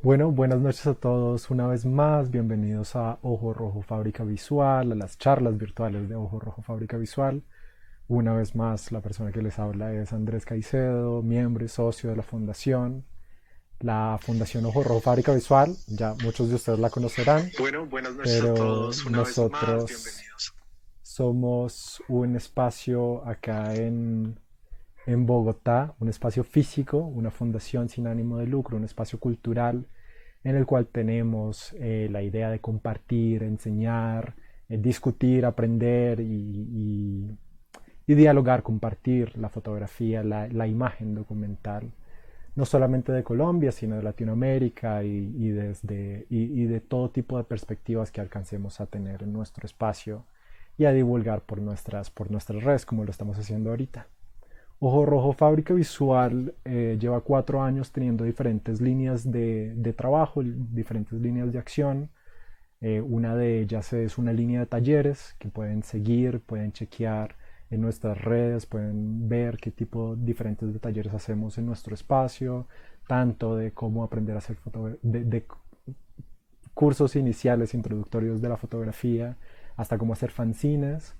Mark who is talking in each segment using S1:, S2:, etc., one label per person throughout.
S1: Bueno, buenas noches a todos una vez más. Bienvenidos a Ojo Rojo Fábrica Visual, a las charlas virtuales de Ojo Rojo Fábrica Visual. Una vez más, la persona que les habla es Andrés Caicedo, miembro y socio de la fundación. La Fundación Ojo Rojo Fábrica Visual, ya muchos de ustedes la conocerán,
S2: Bueno, buenas noches a
S1: pero
S2: todos una vez más,
S1: nosotros
S2: bienvenidos.
S1: somos un espacio acá en Bogotá, un espacio físico, una fundación sin ánimo de lucro, un espacio cultural en el cual tenemos la idea de compartir, enseñar, discutir, aprender y dialogar, compartir la fotografía, la imagen documental, no solamente de Colombia, sino de Latinoamérica y de todo tipo de perspectivas que alcancemos a tener en nuestro espacio y a divulgar por nuestras redes, como lo estamos haciendo ahorita. Ojo Rojo Fábrica Visual lleva 4 años teniendo diferentes líneas de trabajo, diferentes líneas de acción. Una de ellas es una línea de talleres que pueden seguir, pueden chequear en nuestras redes, pueden ver qué tipo diferentes de talleres hacemos en nuestro espacio, tanto de cómo aprender a hacer de cursos iniciales introductorios de la fotografía, hasta cómo hacer fanzines.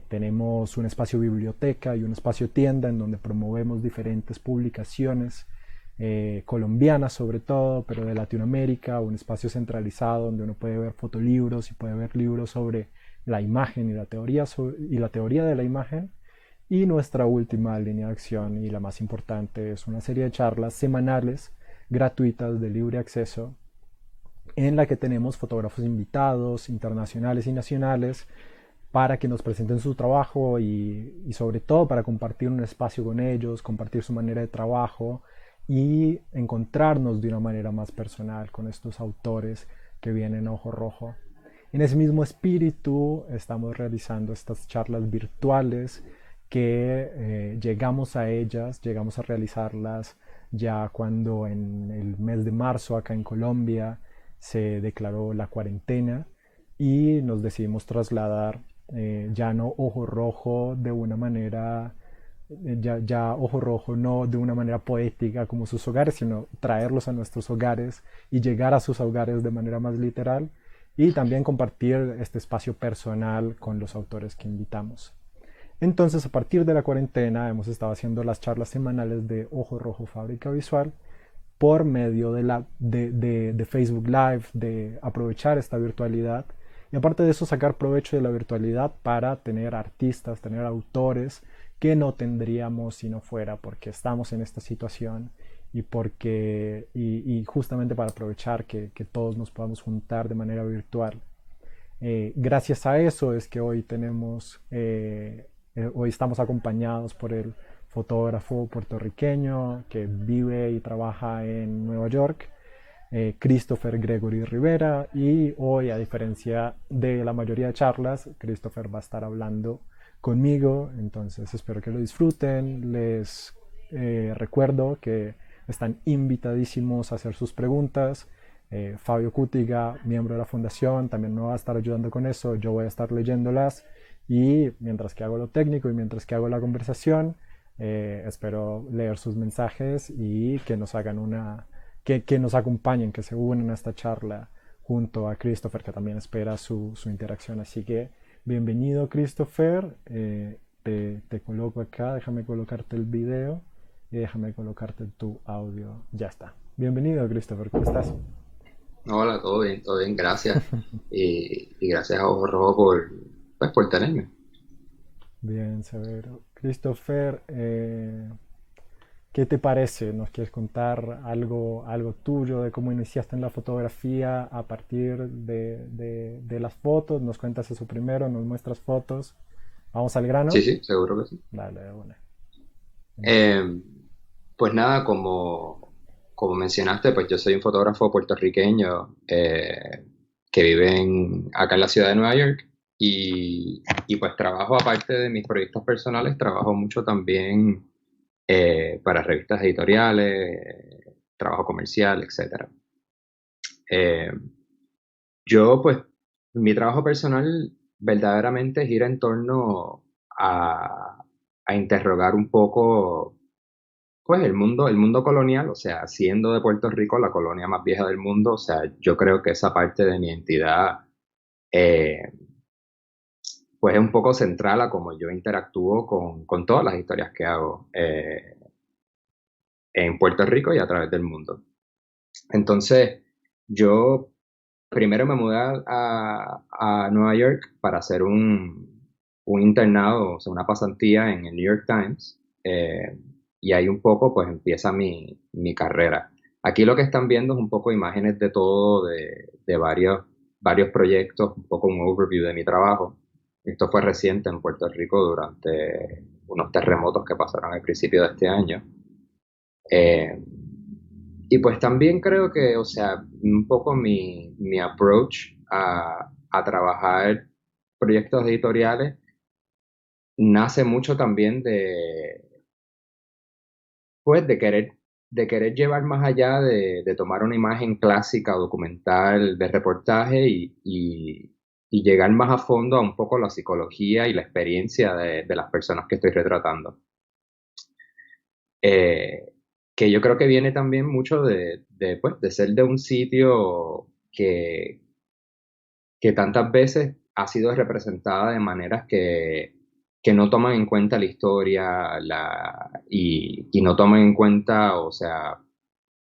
S1: Tenemos un espacio biblioteca y un espacio tienda en donde promovemos diferentes publicaciones colombianas sobre todo, pero de Latinoamérica, un espacio centralizado donde uno puede ver fotolibros y puede ver libros sobre la imagen y la teoría de la imagen. Y nuestra última línea de acción y la más importante es una serie de charlas semanales gratuitas de libre acceso en la que tenemos fotógrafos invitados internacionales y nacionales para que nos presenten su trabajo y sobre todo para compartir un espacio con ellos, compartir su manera de trabajo y encontrarnos de una manera más personal con estos autores que vienen a Ojo Rojo. En ese mismo espíritu estamos realizando estas charlas virtuales que llegamos a realizarlas ya cuando en el mes de marzo acá en Colombia se declaró la cuarentena y nos decidimos trasladar ya no Ojo Rojo de una manera, ya Ojo Rojo no de una manera poética como sus hogares, sino traerlos a nuestros hogares y llegar a sus hogares de manera más literal y también compartir este espacio personal con los autores que invitamos. Entonces, a partir de la cuarentena, hemos estado haciendo las charlas semanales de Ojo Rojo Fábrica Visual por medio de Facebook Live, de aprovechar esta virtualidad y aparte de eso sacar provecho de la virtualidad para tener artistas, tener autores que no tendríamos si no fuera porque estamos en esta situación y justamente para aprovechar que todos nos podamos juntar de manera virtual. Gracias a eso es que hoy estamos acompañados por el fotógrafo puertorriqueño que vive y trabaja en Nueva York, Christopher Gregory Rivera, y hoy, a diferencia de la mayoría de charlas, Christopher va a estar hablando conmigo, entonces espero que lo disfruten. Les recuerdo que están invitadísimos a hacer sus preguntas. Fabio Cútiga, miembro de la fundación, también me va a estar ayudando con eso. Yo voy a estar leyéndolas y mientras que hago lo técnico y mientras que hago la conversación, espero leer sus mensajes y que nos hagan que nos acompañen, que se unan a esta charla junto a Christopher, que también espera su interacción. Así que bienvenido, Christopher. Te coloco acá, déjame colocarte el video y déjame colocarte tu audio. Ya está. Bienvenido, Christopher, ¿cómo estás?
S3: Hola, todo bien, gracias. Y gracias a Ojo Rojo por tenerme.
S1: Bien, severo. Christopher, ¿qué te parece? ¿Nos quieres contar algo tuyo de cómo iniciaste en la fotografía a partir de las fotos? ¿Nos cuentas eso primero? ¿Nos muestras fotos? ¿Vamos al
S3: Sí,
S1: grano?
S3: sí, seguro que sí.
S1: Dale, de una.
S3: Eh, pues nada, como mencionaste, pues yo soy un fotógrafo puertorriqueño que vive acá en la ciudad de Nueva York y pues trabajo, aparte de mis proyectos personales, trabajo mucho también para revistas editoriales, trabajo comercial, etcétera. Eh, Yo, pues, mi trabajo personal verdaderamente gira en torno a, a interrogar un poco pues el mundo colonial, o sea, siendo de Puerto Rico la colonia más vieja del mundo, o sea, yo creo que esa parte de mi identidad, eh, pues es un poco central a cómo yo interactúo con todas las historias que hago en Puerto Rico y a través del mundo. Entonces, yo primero me mudé a Nueva York para hacer un internado, o sea, una pasantía en el New York Times, y ahí un poco pues empieza mi carrera. Aquí lo que están viendo es un poco imágenes de todo, de varios proyectos, un poco un overview de mi trabajo. Esto fue reciente en Puerto Rico durante unos terremotos que pasaron al principio de este año. Eh, y pues también creo que, o sea, un poco mi approach a trabajar proyectos editoriales nace mucho también pues, de querer llevar más allá de tomar una imagen clásica, documental, de reportaje y llegar más a fondo a un poco la psicología y la experiencia de las personas que estoy retratando. Eh, que yo creo que viene también mucho pues, de ser de un sitio que tantas veces ha sido representada de maneras que no toman en cuenta la historia y no toman en cuenta, o sea,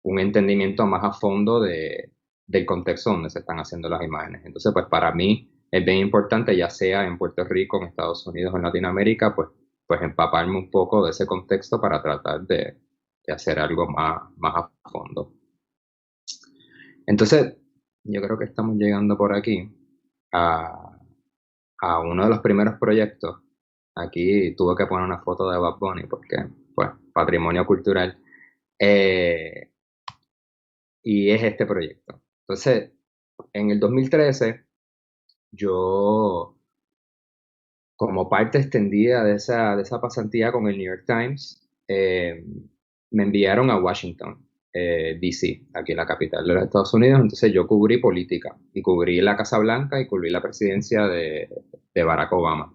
S3: un entendimiento más a fondo del contexto donde se están haciendo las imágenes. Entonces, pues para mí es bien importante, ya sea en Puerto Rico, en Estados Unidos o en Latinoamérica, pues empaparme un poco de ese contexto para tratar de hacer algo más a fondo. Entonces, yo creo que estamos llegando por aquí a, a uno de los primeros proyectos. Aquí tuve que poner una foto de Bad Bunny porque, pues, patrimonio cultural. Eh, y es este proyecto. Entonces, en el 2013, yo, como parte extendida de esa pasantía con el New York Times, me enviaron a Washington, D.C., aquí en la capital de los Estados Unidos. Entonces yo cubrí política y cubrí la Casa Blanca y cubrí la presidencia de Barack Obama.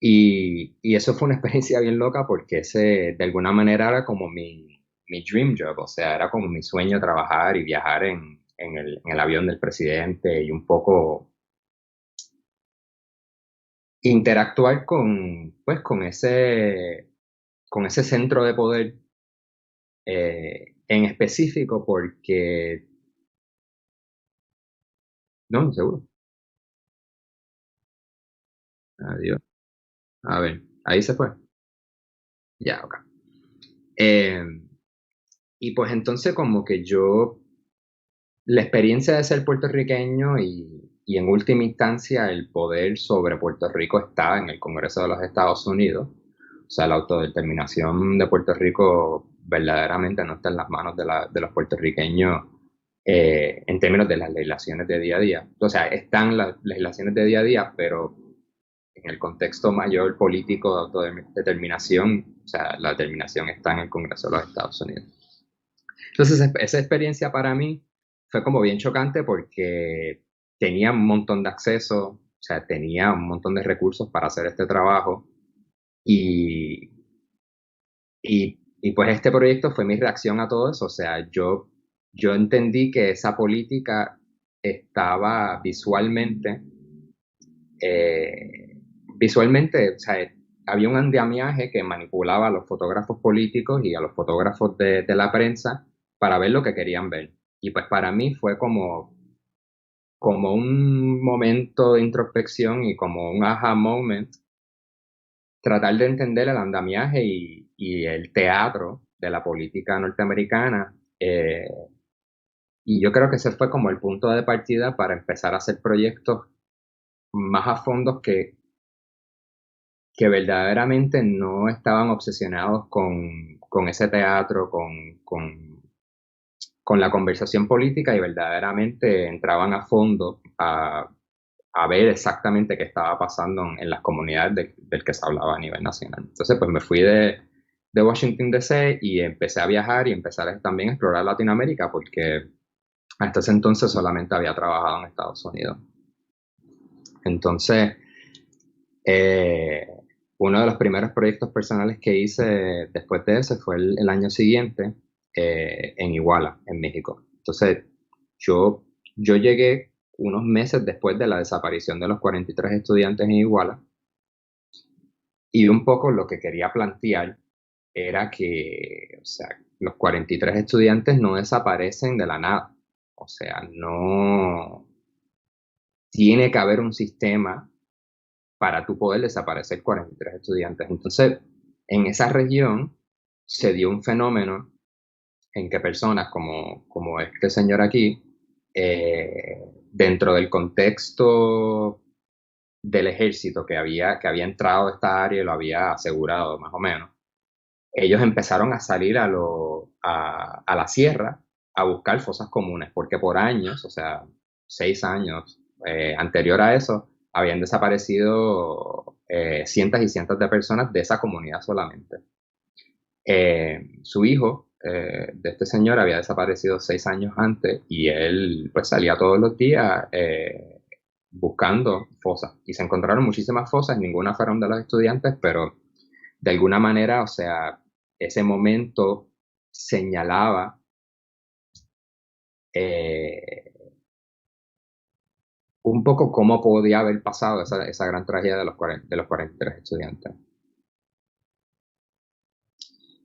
S3: Y eso fue una experiencia bien loca porque ese de alguna manera era como mi dream job, o sea, era como mi sueño trabajar y viajar en el avión del presidente y un poco interactuar pues, con ese centro de poder en específico porque, no, seguro, adiós, a ver, ahí se fue, ya, ok. Eh, y pues entonces como que la experiencia de ser puertorriqueño y en última instancia el poder sobre Puerto Rico está en el Congreso de los Estados Unidos. O sea, la autodeterminación de Puerto Rico verdaderamente no está en las manos de los puertorriqueños en términos de las legislaciones de día a día. O sea, están las legislaciones de día a día, pero en el contexto mayor político de autodeterminación, o sea, la determinación está en el Congreso de los Estados Unidos. Entonces, esa experiencia para mí fue como bien chocante porque tenía un montón de acceso, o sea, tenía un montón de recursos para hacer este trabajo y, y pues este proyecto fue mi reacción a todo eso, o sea, yo entendí que esa política estaba visualmente, o sea, había un andamiaje que manipulaba a los fotógrafos políticos y a los fotógrafos de la prensa para ver lo que querían ver. Y pues para mí fue como un momento de introspección y como un aha moment, tratar de entender el andamiaje y el teatro de la política norteamericana. Y yo creo que ese fue como el punto de partida para empezar a hacer proyectos más a fondo que verdaderamente no estaban obsesionados con ese teatro, con la conversación política y verdaderamente entraban a fondo a ver exactamente qué estaba pasando en las comunidades del que se hablaba a nivel nacional. Entonces, pues me fui de Washington, D.C. y empecé a viajar y empezar también a explorar Latinoamérica porque hasta ese entonces solamente había trabajado en Estados Unidos. Entonces, eh, uno de los primeros proyectos personales que hice después de ese fue el año siguiente en Iguala, en México. Entonces, yo llegué unos meses después de la desaparición de los 43 estudiantes en Iguala y un poco lo que quería plantear era que, o sea, los 43 estudiantes no desaparecen de la nada. O sea, no tiene que haber un sistema para tú poder desaparecer 43 estudiantes. Entonces, en esa región se dio un fenómeno en que personas como este señor aquí, dentro del contexto del ejército que había entrado a esta área y lo había asegurado más o menos, ellos empezaron a salir a la sierra a buscar fosas comunes, porque por años, o sea, 6 años anterior a eso, habían desaparecido cientos y cientos de personas de esa comunidad solamente. Su hijo de este señor había desaparecido 6 años antes y él pues salía todos los días buscando fosas y se encontraron muchísimas fosas, ninguna fueron de los estudiantes, pero de alguna manera, o sea, ese momento señalaba eh, un poco cómo podía haber pasado esa gran tragedia de los 43 estudiantes.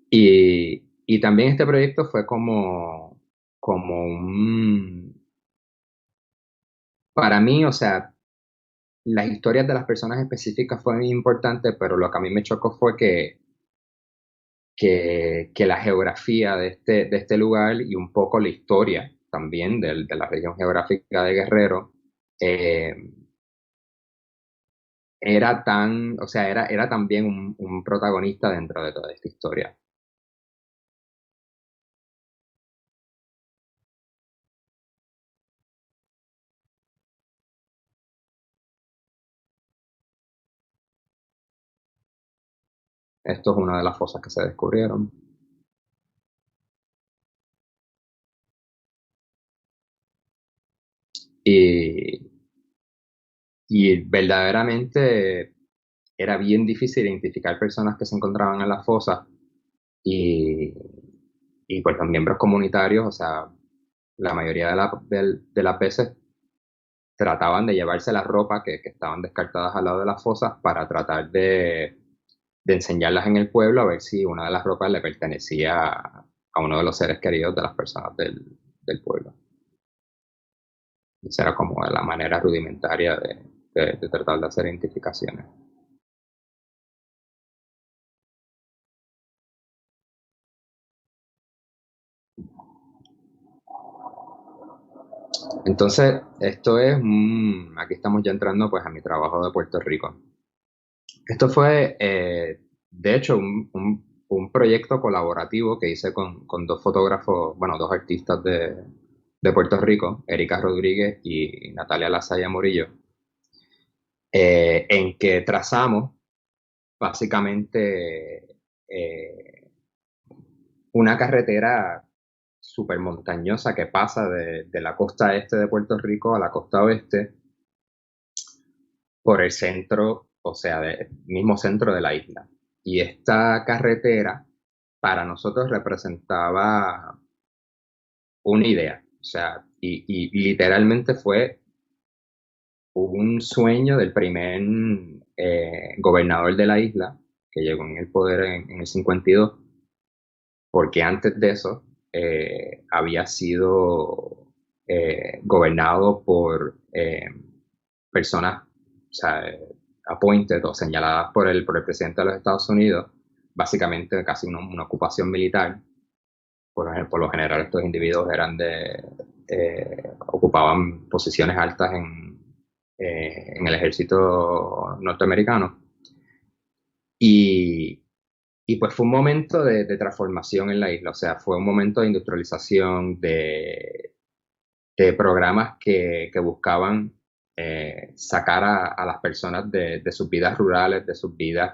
S3: Y también este proyecto fue como para mí, o sea, las historias de las personas específicas fueron importantes, pero lo que a mí me chocó fue que la geografía de este lugar y un poco la historia también de la región geográfica de Guerrero eh, o sea, era también un protagonista dentro de toda esta historia. Esto es una de las fosas que se descubrieron. Y, y verdaderamente era bien difícil identificar personas que se encontraban en las fosas y, y pues los miembros comunitarios, o sea, la mayoría de las veces trataban de llevarse la ropa que estaban descartadas al lado de las fosas para tratar de enseñarlas en el pueblo a ver si una de las ropas le pertenecía a uno de los seres queridos de las personas del pueblo. Esa era como la manera rudimentaria de tratar de hacer identificaciones. Entonces, aquí estamos ya entrando pues a mi trabajo de Puerto Rico. Esto fue, de hecho, un proyecto colaborativo que hice con dos fotógrafos, bueno, dos artistas de Puerto Rico, Erika Rodríguez y Natalia Lasaya Murillo, en que trazamos básicamente una carretera súper montañosa que pasa de la costa este de Puerto Rico a la costa oeste por el centro, o sea, del mismo centro de la isla. Y esta carretera para nosotros representaba una idea, o sea, y literalmente fue un sueño del primer gobernador de la isla, que llegó en el poder en el 52, porque antes de eso había sido gobernado por personas, o sea, appointed o señaladas por el presidente de los Estados Unidos, básicamente casi una ocupación militar. Por lo general estos individuos ocupaban posiciones altas en el ejército norteamericano. Y, y pues fue un momento de transformación en la isla, o sea, fue un momento de industrialización, de programas que buscaban sacar a las personas de sus vidas rurales, de sus vidas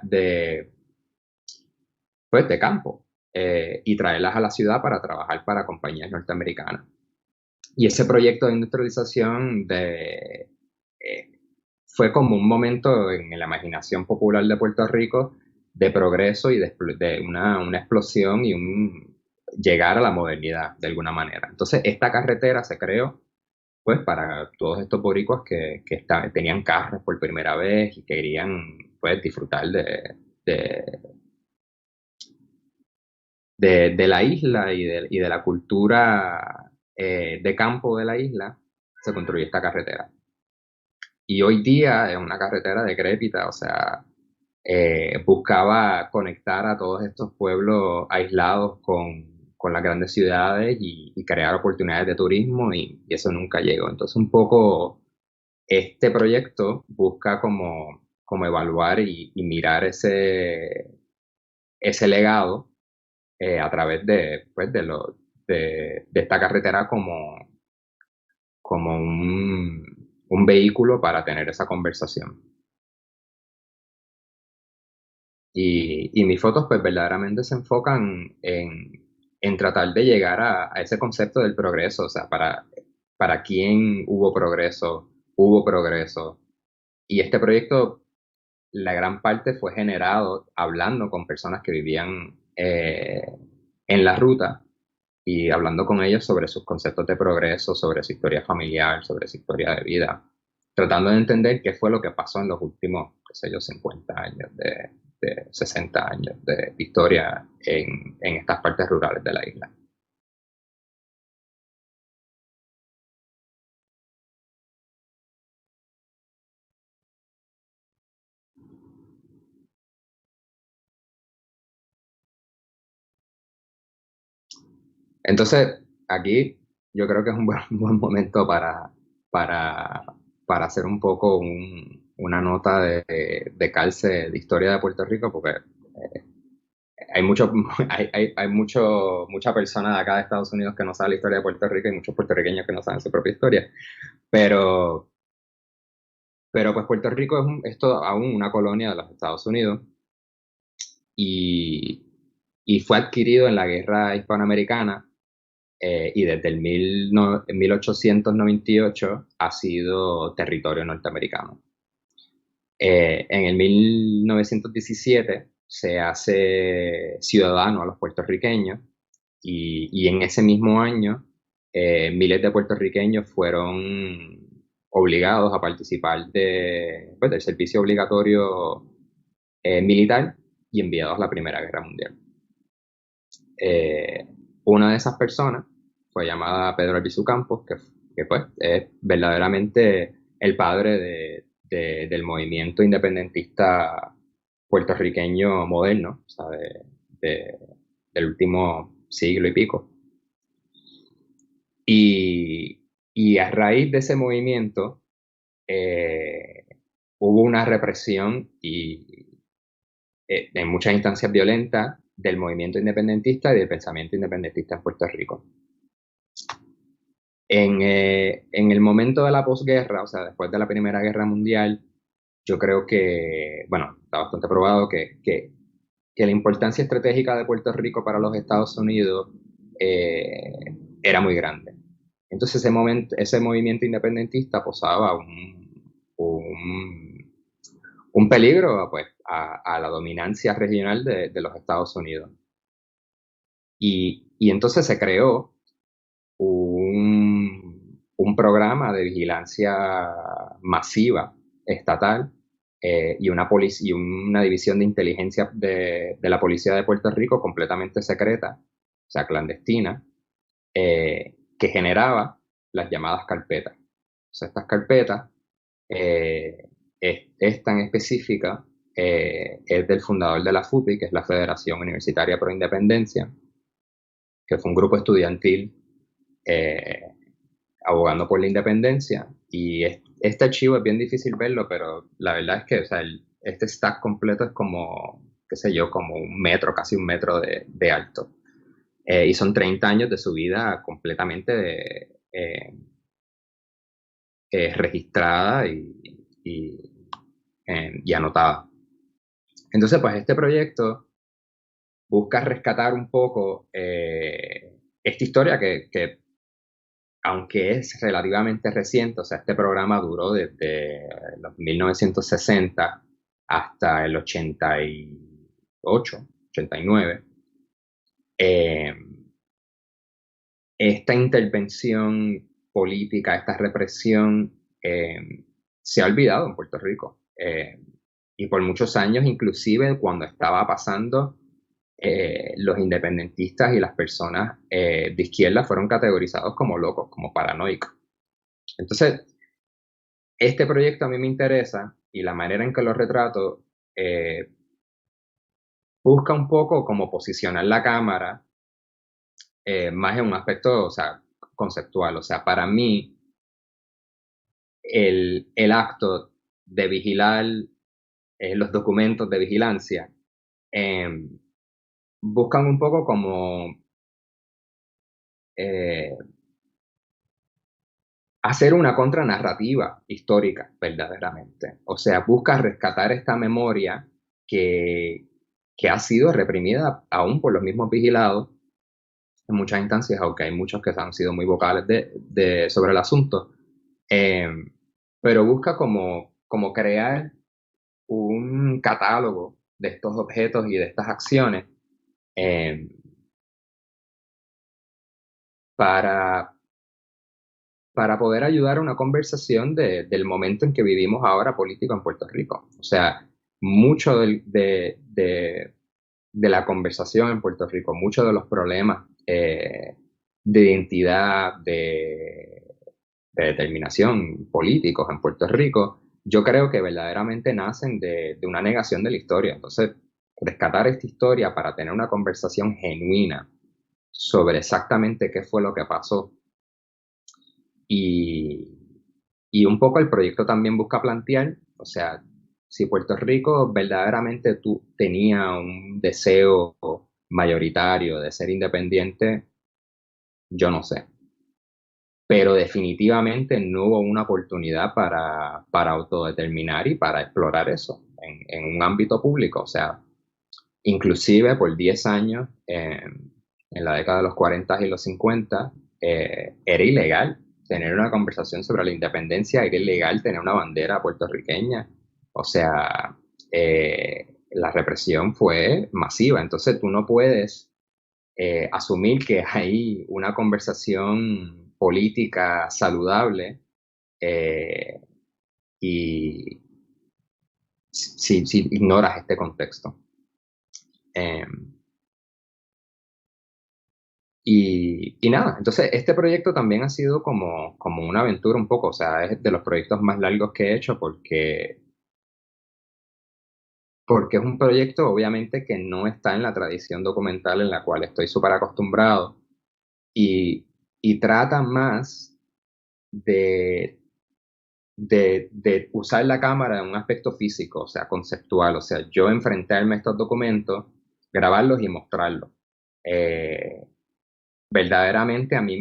S3: pues, de campo, y traerlas a la ciudad para trabajar para compañías norteamericanas. Y ese proyecto de industrialización fue como un momento en la imaginación popular de Puerto Rico de progreso y de una explosión y un llegar a la modernidad de alguna manera. Entonces, esta carretera se creó pues para todos estos boricuas que tenían carros por primera vez y querían pues disfrutar de, de la isla y de la cultura de campo de la isla, se construyó esta carretera. Y hoy día es una carretera decrépita, o sea, buscaba conectar a todos estos pueblos aislados con las grandes ciudades y crear oportunidades de turismo y eso nunca llegó. Entonces un poco este proyecto busca como evaluar y mirar ese legado a través pues, de esta carretera como un vehículo para tener esa conversación. Y mis fotos pues verdaderamente se enfocan en tratar de llegar a ese concepto del progreso, o sea, para quién hubo progreso. Y este proyecto, la gran parte fue generado hablando con personas que vivían en la ruta y hablando con ellos sobre sus conceptos de progreso, sobre su historia familiar, sobre su historia de vida, tratando de entender qué fue lo que pasó en los últimos, qué sé yo, 50 años, de 60 años de historia en estas partes rurales de la isla. Entonces, aquí yo creo que es un buen, un buen momento para, para hacer un poco una nota de calce de historia de Puerto Rico, porque hay mucho, mucha persona de acá de Estados Unidos que no sabe la historia de Puerto Rico y muchos puertorriqueños que no saben su propia historia. Pero, pero pues Puerto Rico es aún una colonia de los Estados Unidos y, y fue adquirido en la guerra hispanoamericana y desde el 1898 ha sido territorio norteamericano. En el 1917 se hace ciudadano a los puertorriqueños y en ese mismo año miles de puertorriqueños fueron obligados a participar pues, del servicio obligatorio militar y enviados a la Primera Guerra Mundial. Eh, una de esas personas fue llamada Pedro Albizu Campos, que pues es verdaderamente el padre del movimiento independentista puertorriqueño moderno, o sea, de- del último siglo y pico. Y a raíz de ese movimiento eh, hubo una represión y en muchas instancias violentas del movimiento independentista y del pensamiento independentista en Puerto Rico. En el momento de la posguerra, o sea, después de la Primera Guerra Mundial, yo creo que, bueno, está bastante probado que la importancia estratégica de Puerto Rico para los Estados Unidos eh, era muy grande. Entonces ese movimiento independentista posaba un, un peligro pues, a la dominancia regional de los Estados Unidos. Y entonces se creó un programa de vigilancia masiva estatal y una división de inteligencia de la Policía de Puerto Rico completamente secreta, o sea, clandestina, que generaba las llamadas carpetas. O sea, estas carpetas es tan específica, es del fundador de la FUPI, que es la Federación Universitaria Pro Independencia, que fue un grupo estudiantil eh, abogando por la independencia. Y este archivo es bien difícil verlo, pero la verdad es que o sea, este stack completo es como, qué sé yo, como un metro, casi un metro de alto. Y son 30 años de su vida completamente registrada y anotada. Entonces, pues este proyecto busca rescatar un poco esta historia que aunque es relativamente reciente, o sea, este programa duró desde los 1960 hasta el 88, 89. eh, Esta intervención política, esta represión, se ha olvidado en Puerto Rico. Y por muchos años, inclusive cuando estaba pasando, los independentistas y las personas de izquierda fueron categorizados como locos, como paranoicos. Entonces, este proyecto a mí me interesa y la manera en que lo retrato busca un poco como posicionar la cámara más en un aspecto, o sea, conceptual. O sea, para mí, el acto de vigilar los documentos de vigilancia eh, buscan un poco como eh, hacer una contranarrativa histórica, verdaderamente. O sea, busca rescatar esta memoria que, que ha sido reprimida aún por los mismos vigilados en muchas instancias, aunque hay muchos que han sido muy vocales sobre el asunto. Eh, pero busca como crear un catálogo de estos objetos y de estas acciones eh, para, para poder ayudar a una conversación del momento en que vivimos ahora político en Puerto Rico. O sea, mucho de la conversación en Puerto Rico, muchos de los problemas de identidad, de determinación políticos en Puerto Rico, yo creo que verdaderamente nacen de una negación de la historia. Entonces, rescatar esta historia para tener una conversación genuina sobre exactamente qué fue lo que pasó. Y, y un poco el proyecto también busca plantear, o sea, si Puerto Rico verdaderamente tenía un deseo mayoritario de ser independiente, yo no sé. Pero definitivamente no hubo una oportunidad para autodeterminar y para explorar eso en un ámbito público. O sea, inclusive por 10 años, en la década de los 40 y los 50, era ilegal tener una conversación sobre la independencia, era ilegal tener una bandera puertorriqueña. O sea, la represión fue masiva. Entonces tú no puedes asumir que hay una conversación política saludable eh, y si ignoras este contexto. Eh, y nada, entonces este proyecto también ha sido como una aventura un poco, o sea, es de los proyectos más largos que he hecho porque es un proyecto obviamente que no está en la tradición documental en la cual estoy súper acostumbrado y, y trata más de de usar la cámara en un aspecto físico, o sea, conceptual, o sea, yo enfrentarme a estos documentos, grabarlos y mostrarlos. Eh, Verdaderamente a mí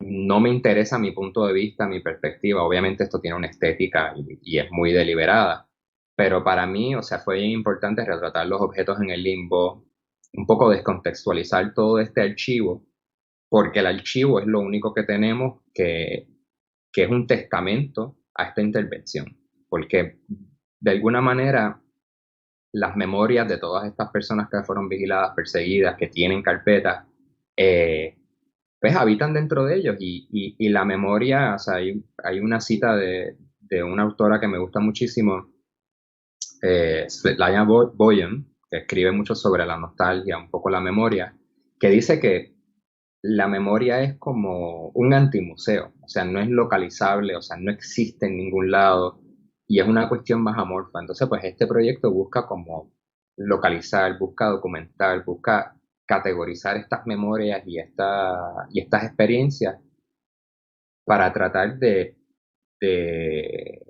S3: no me interesa mi punto de vista, mi perspectiva, obviamente esto tiene una estética y es muy deliberada, pero para mí, o sea, fue bien importante retratar los objetos en el limbo, un poco descontextualizar todo este archivo, porque el archivo es lo único que tenemos que es un testamento a esta intervención, porque de alguna manera las memorias de todas estas personas que fueron vigiladas, perseguidas, que tienen carpetas, eh, pues habitan dentro de ellos y la memoria, o sea, hay una cita de una autora que me gusta muchísimo, Svetlana Boyan, que escribe mucho sobre la nostalgia, un poco la memoria, que dice que la memoria es como un antimuseo, o sea, no es localizable, o sea, no existe en ningún lado y es una cuestión más amorfa. Entonces, pues este proyecto busca como localizar, busca documentar, busca categorizar estas memorias y estas experiencias para tratar de, de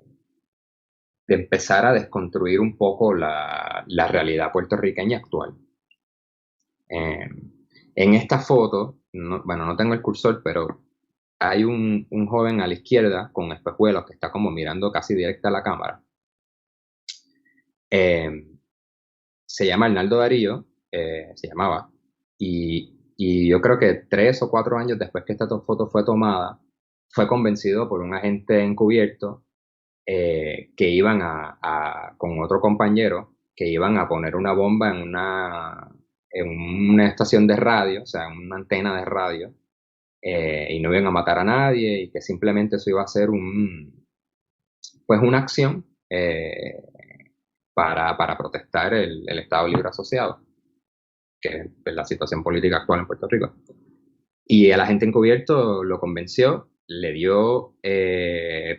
S3: empezar a desconstruir un poco la realidad puertorriqueña actual. Eh, en esta foto, bueno, no tengo el cursor, pero hay un joven a la izquierda con espejuelos que está como mirando casi directa a la cámara. Eh, Se llama Arnaldo Darío, se llamaba, y y yo creo que 3 o 4 años después que esta foto fue tomada, fue convencido por un agente encubierto que iban con otro compañero, que iban a poner una bomba en una estación de radio, o sea, en una antena de radio, y no iban a matar a nadie, y que simplemente eso iba a ser pues una acción para protestar el Estado Libre Asociado, que es la situación política actual en Puerto Rico. Y el agente encubierto lo convenció, le dio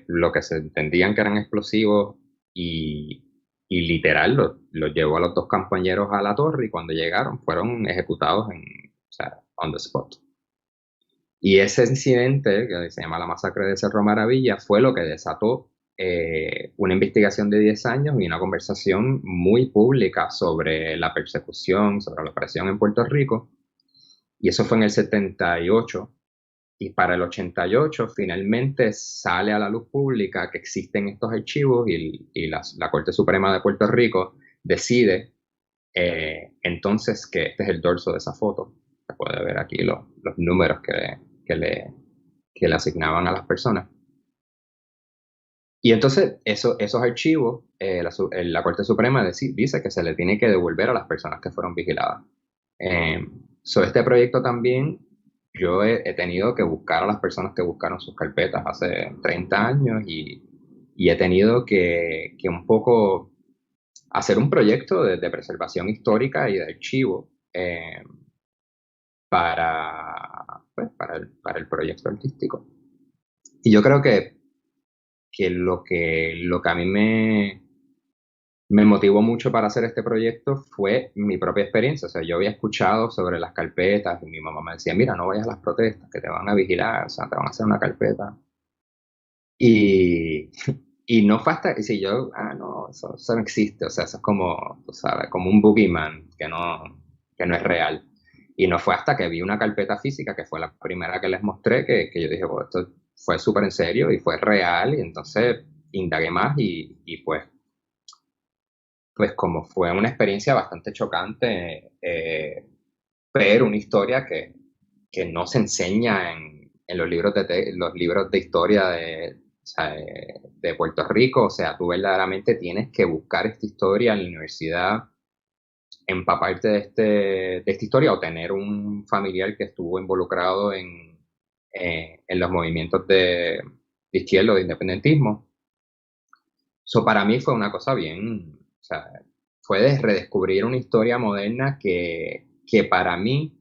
S3: lo que se entendían que eran explosivos y literal los llevó a los dos compañeros a la torre y cuando llegaron fueron ejecutados o sea, on the spot. Y ese incidente, que se llama la masacre de Cerro Maravilla, fue lo que desató una investigación de 10 años y una conversación muy pública sobre la persecución, sobre la opresión en Puerto Rico. Y eso fue en el 78. Y para el 88 finalmente sale a la luz pública que existen estos archivos y la Corte Suprema de Puerto Rico decide entonces que este es el dorso de esa foto. Se puede ver aquí los números que le asignaban a las personas. Y entonces esos archivos, la Corte Suprema dice que se le tiene que devolver a las personas que fueron vigiladas. Sobre este proyecto también, yo he tenido que buscar a las personas que buscaron sus carpetas hace 30 años y he tenido que un poco hacer un proyecto de preservación histórica y de archivo para el proyecto artístico. Y yo creo que lo que a mí me motivó mucho para hacer este proyecto fue mi propia experiencia. O sea, yo había escuchado sobre las carpetas y mi mamá me decía, mira, no vayas a las protestas, que te van a vigilar, o sea, te van a hacer una carpeta. Y, y no fue hasta, si yo, no, eso no existe, o sea, eso es como, tú sabes, como un boogeyman que no es real. Y no fue hasta que vi una carpeta física, que fue la primera que les mostré, que yo dije, bueno, esto fue súper en serio y fue real, y entonces indagué más y pues como fue una experiencia bastante chocante, ver una historia que no se enseña en los libros de historia o sea, de Puerto Rico. O sea, tú verdaderamente tienes que buscar esta historia en la universidad, empaparte de esta historia o tener un familiar que estuvo involucrado en los movimientos de izquierda o de independentismo. Eso para mí fue una cosa bien, o sea, fue de redescubrir una historia moderna que para mí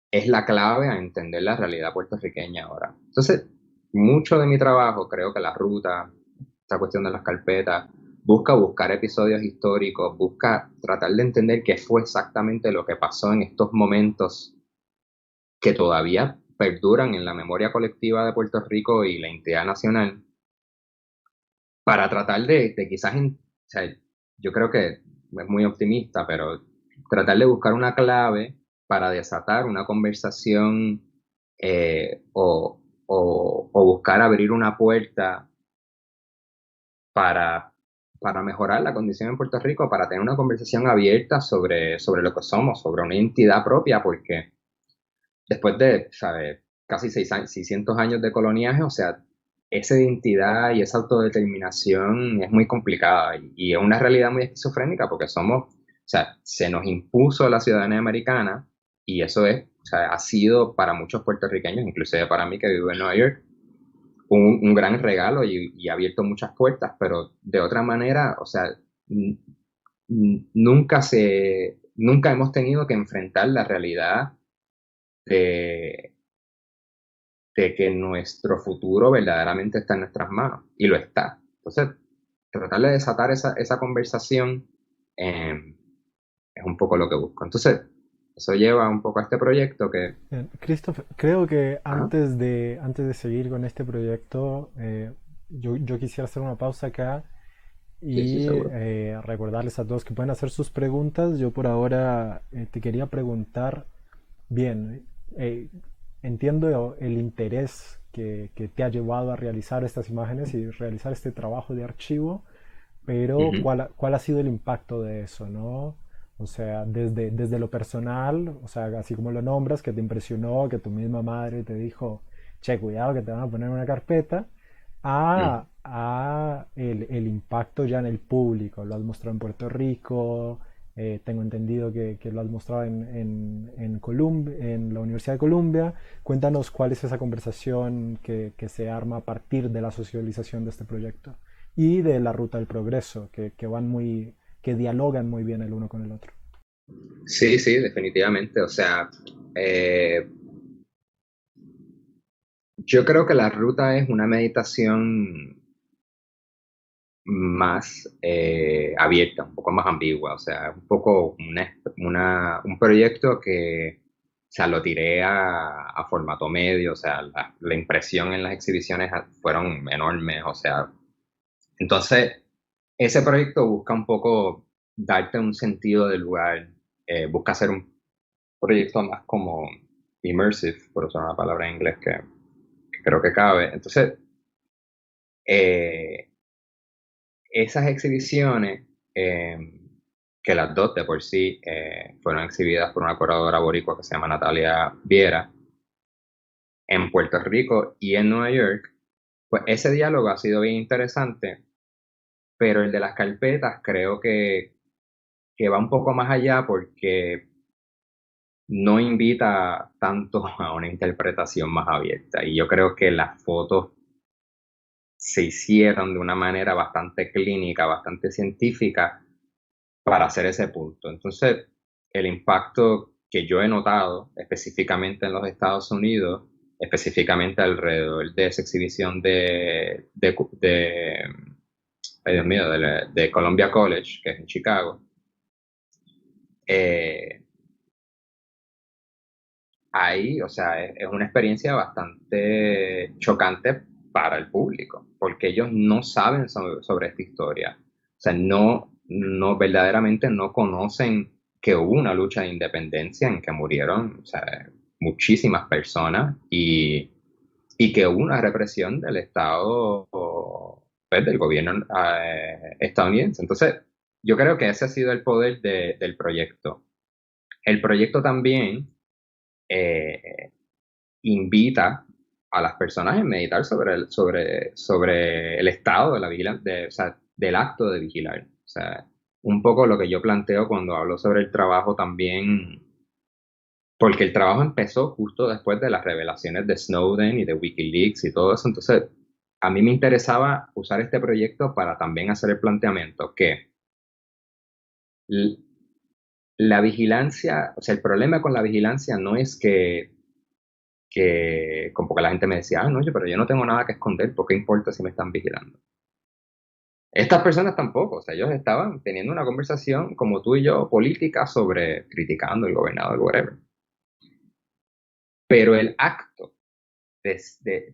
S3: es la clave a entender la realidad puertorriqueña ahora. Entonces, mucho de mi trabajo, creo que la ruta, esta cuestión de las carpetas, busca buscar episodios históricos, busca tratar de entender qué fue exactamente lo que pasó en estos momentos que todavía perduran en la memoria colectiva de Puerto Rico y la identidad nacional, para tratar de quizás, o sea, yo creo que es muy optimista, pero tratar de buscar una clave para desatar una conversación o buscar abrir una puerta para, para mejorar la condición en Puerto Rico, para tener una conversación abierta sobre lo que somos, sobre una identidad propia, porque después de, ¿sabes? Casi 600 años de coloniaje, o sea, esa identidad y esa autodeterminación es muy complicada y es una realidad muy esquizofrénica porque o sea, se nos impuso la ciudadanía americana y eso o sea, ha sido para muchos puertorriqueños, inclusive para mí que vivo en Nueva York, un gran regalo y ha abierto muchas puertas, pero de otra manera, o sea, nunca hemos tenido que enfrentar la realidad de, de que nuestro futuro verdaderamente está en nuestras manos, y lo está. Entonces, tratar de desatar esa conversación eh, es un poco lo que busco. Entonces, eso lleva un poco a este proyecto que...
S1: Bien, Christopher, creo que
S3: Ajá,
S1: antes de seguir con este proyecto, yo quisiera hacer una pausa acá
S3: sí, sí,
S1: y
S3: seguro.
S1: recordarles a todos que pueden hacer sus preguntas. Yo por ahora te quería preguntar, bien, entiendo el interés que te ha llevado a realizar estas imágenes y realizar este trabajo de archivo, pero
S3: Ujú,
S1: ¿cuál ha sido el impacto de eso, ¿no? O sea, desde lo personal, o sea, así como lo nombras, que te impresionó, que tu misma madre te dijo, che, cuidado que te van a poner en una carpeta,
S3: Mm.
S1: a el impacto ya en el público. Lo has mostrado en Puerto Rico, tengo entendido que lo has mostrado en la Universidad de Columbia. Cuéntanos cuál es esa conversación que se arma a partir de la socialización de este proyecto y de la ruta del progreso, que dialogan muy bien el uno con el otro.
S3: Sí, sí, definitivamente. O sea, eh, yo creo que la ruta es una meditación más abierta, un poco más ambigua, o sea, un poco un proyecto que, o sea, lo tiré a formato medio, o sea, la impresión en las exhibiciones fueron enormes, o sea, entonces ese proyecto busca un poco darte un sentido del lugar, busca hacer un proyecto más como immersive, por usar una palabra en inglés que creo que cabe, entonces... eh, esas exhibiciones, que las dos de por sí fueron exhibidas por una curadora boricua que se llama Natalia Viera, en Puerto Rico y en Nueva York, pues ese diálogo ha sido bien interesante, pero el de las carpetas creo que va un poco más allá porque no invita tanto a una interpretación más abierta. Y yo creo que las fotos se hicieron de una manera bastante clínica, bastante científica, para hacer ese punto. Entonces, el impacto que yo he notado específicamente en los Estados Unidos, específicamente alrededor de esa exhibición ay, Dios mío, de Columbia College, que es en Chicago, eh, ahí, o sea, es una experiencia bastante chocante para el público, porque ellos no saben sobre esta historia. O sea, verdaderamente no conocen que hubo una lucha de independencia en que murieron, o sea, muchísimas personas y que hubo una represión del Estado, pues, del gobierno estadounidense. Entonces, yo creo que ese ha sido el poder del proyecto. El proyecto también eh, invita a las personas a meditar sobre el estado de la vigilancia, o sea, del acto de vigilar. O sea, un poco lo que yo planteo cuando hablo sobre el trabajo también, porque el trabajo empezó justo después de las revelaciones de Snowden y de WikiLeaks y todo eso. Entonces, a mí me interesaba usar este proyecto para también hacer el planteamiento que l- la vigilancia, o sea, el problema con la vigilancia no es que como que la gente me decía, no, pero yo no tengo nada que esconder, ¿por qué importa si me están vigilando? Estas personas tampoco, o sea, ellos estaban teniendo una conversación como tú y yo, política, sobre criticando el gobernador, whatever. Pero el acto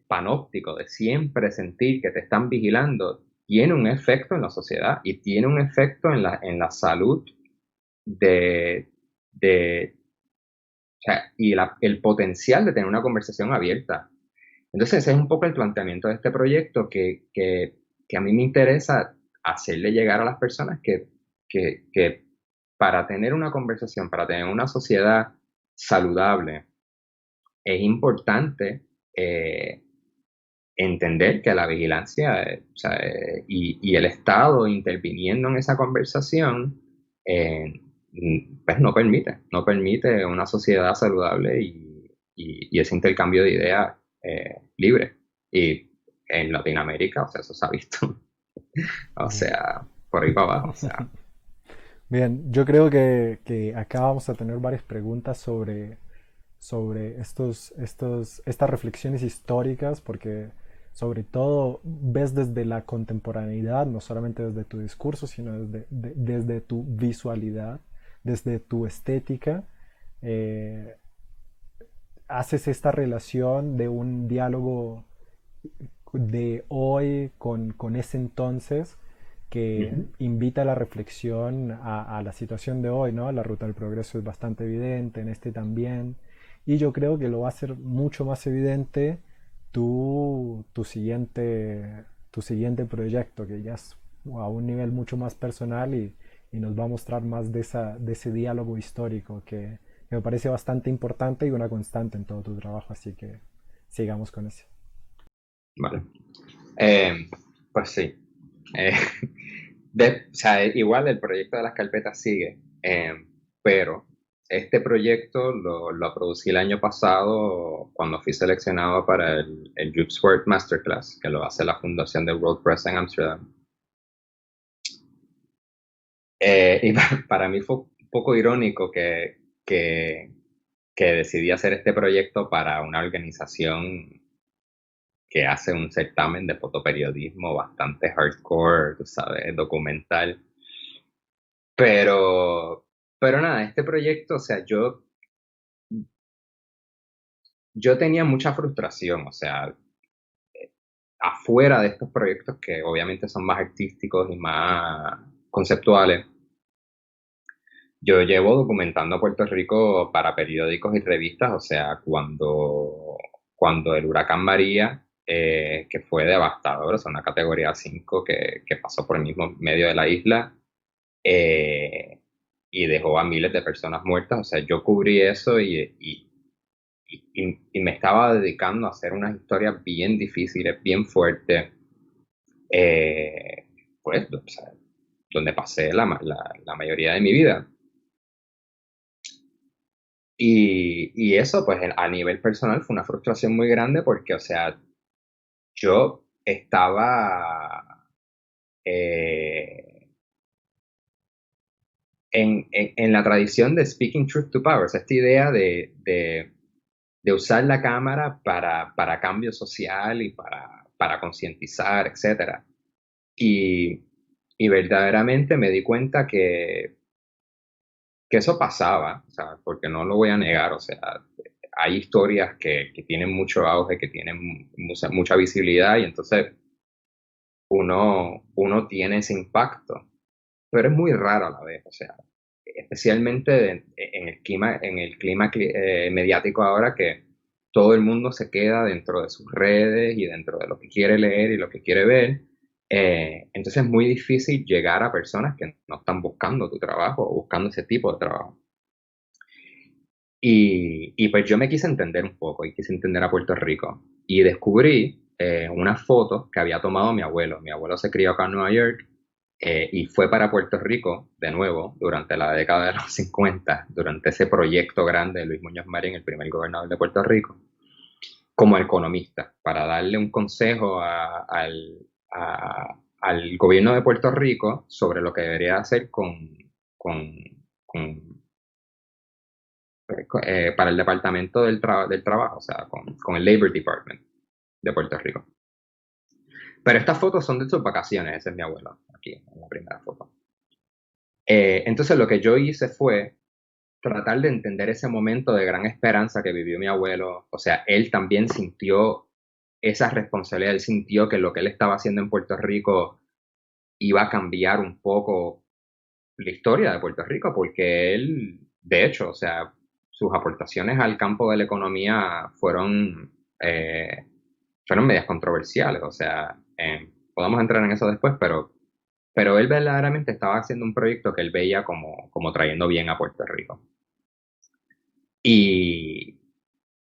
S3: panóptico de siempre sentir que te están vigilando tiene un efecto en la sociedad y tiene un efecto en la salud de, de o sea, y el potencial de tener una conversación abierta. Entonces, ese es un poco el planteamiento de este proyecto que a mí me interesa hacerle llegar a las personas que para tener una conversación, para tener una sociedad saludable, es importante eh, entender que la vigilancia, o sea, y el Estado interviniendo en esa conversación, eh, pues no permite una sociedad saludable y ese intercambio de ideas libre. Y en Latinoamérica, o sea, eso se ha visto, o
S1: Bien.
S3: sea, por ahí para abajo, o sea.
S1: Bien, yo creo que acá vamos a tener varias preguntas sobre estas reflexiones históricas, porque sobre todo ves desde la contemporaneidad, no solamente desde tu discurso, sino desde tu visualidad, desde tu estética, eh, haces esta relación de un diálogo de hoy con ese entonces que
S3: Ujú.
S1: invita a la reflexión a la situación de hoy, ¿no? La ruta del progreso es bastante evidente, en este también, y yo creo que lo va a ser mucho más evidente tu siguiente proyecto, que ya es a un nivel mucho más personal y y nos va a mostrar más de ese diálogo histórico que me parece bastante importante y una constante en todo tu trabajo, así que sigamos con eso.
S3: Vale. Pues sí. Eh, o sea, igual el proyecto de las carpetas sigue, pero este proyecto lo producí el año pasado cuando fui seleccionado para el Juke Sport Masterclass, que lo hace la fundación de World Press en Amsterdam. Y para mí fue un poco irónico que decidí hacer este proyecto para una organización que hace un certamen de fotoperiodismo bastante hardcore, tú sabes, documental. Pero, pero nada, este proyecto, o sea, yo tenía mucha frustración, o sea, afuera de estos proyectos que obviamente son más artísticos y más conceptuales. Yo llevo documentando a Puerto Rico para periódicos y revistas, o sea, cuando el huracán María, que fue devastador, o sea, una categoría 5 que pasó por el mismo medio de la isla, eh, y dejó a miles de personas muertas, o sea, yo cubrí eso y me estaba dedicando a hacer unas historias bien difíciles, bien fuertes, pues, o sea, donde pasé la mayoría de mi vida. Y eso, pues a nivel personal fue una frustración muy grande porque, o sea, yo estaba eh, en la tradición de Speaking Truth to Power, o sea, esta idea de usar la cámara para cambio social y para concientizar, etcétera. Y, y verdaderamente me di cuenta que eso pasaba, o sea, porque no lo voy a negar, o sea, hay historias que tienen mucho auge, que tienen mucha visibilidad y entonces uno tiene ese impacto, pero es muy raro a la vez, o sea, especialmente en el clima mediático ahora que todo el mundo se queda dentro de sus redes y dentro de lo que quiere leer y lo que quiere ver. Entonces es muy difícil llegar a personas que no están buscando tu trabajo o buscando ese tipo de trabajo. Y pues yo me quise entender un poco y quise entender a Puerto Rico. Y descubrí unas fotos que había tomado mi abuelo. Mi abuelo se crió acá en Nueva York y fue para Puerto Rico de nuevo durante la década de los 50, durante ese proyecto grande de Luis Muñoz Marín, el primer gobernador de Puerto Rico, como economista, para darle un consejo al gobierno de Puerto Rico sobre lo que debería hacer con, con para el Departamento del Trabajo, o sea, con el Labor Department de Puerto Rico. Pero estas fotos son de sus vacaciones, ese es mi abuelo, aquí en la primera foto. Entonces lo que yo hice fue tratar de entender ese momento de gran esperanza que vivió mi abuelo. O sea, él también sintió esa responsabilidad, él sintió que lo que él estaba haciendo en Puerto Rico iba a cambiar un poco la historia de Puerto Rico, porque él, de hecho, o sea, sus aportaciones al campo de la economía fueron medias controversiales, o sea, podemos entrar en eso después, pero él verdaderamente estaba haciendo un proyecto que él veía como trayendo bien a Puerto Rico. Y,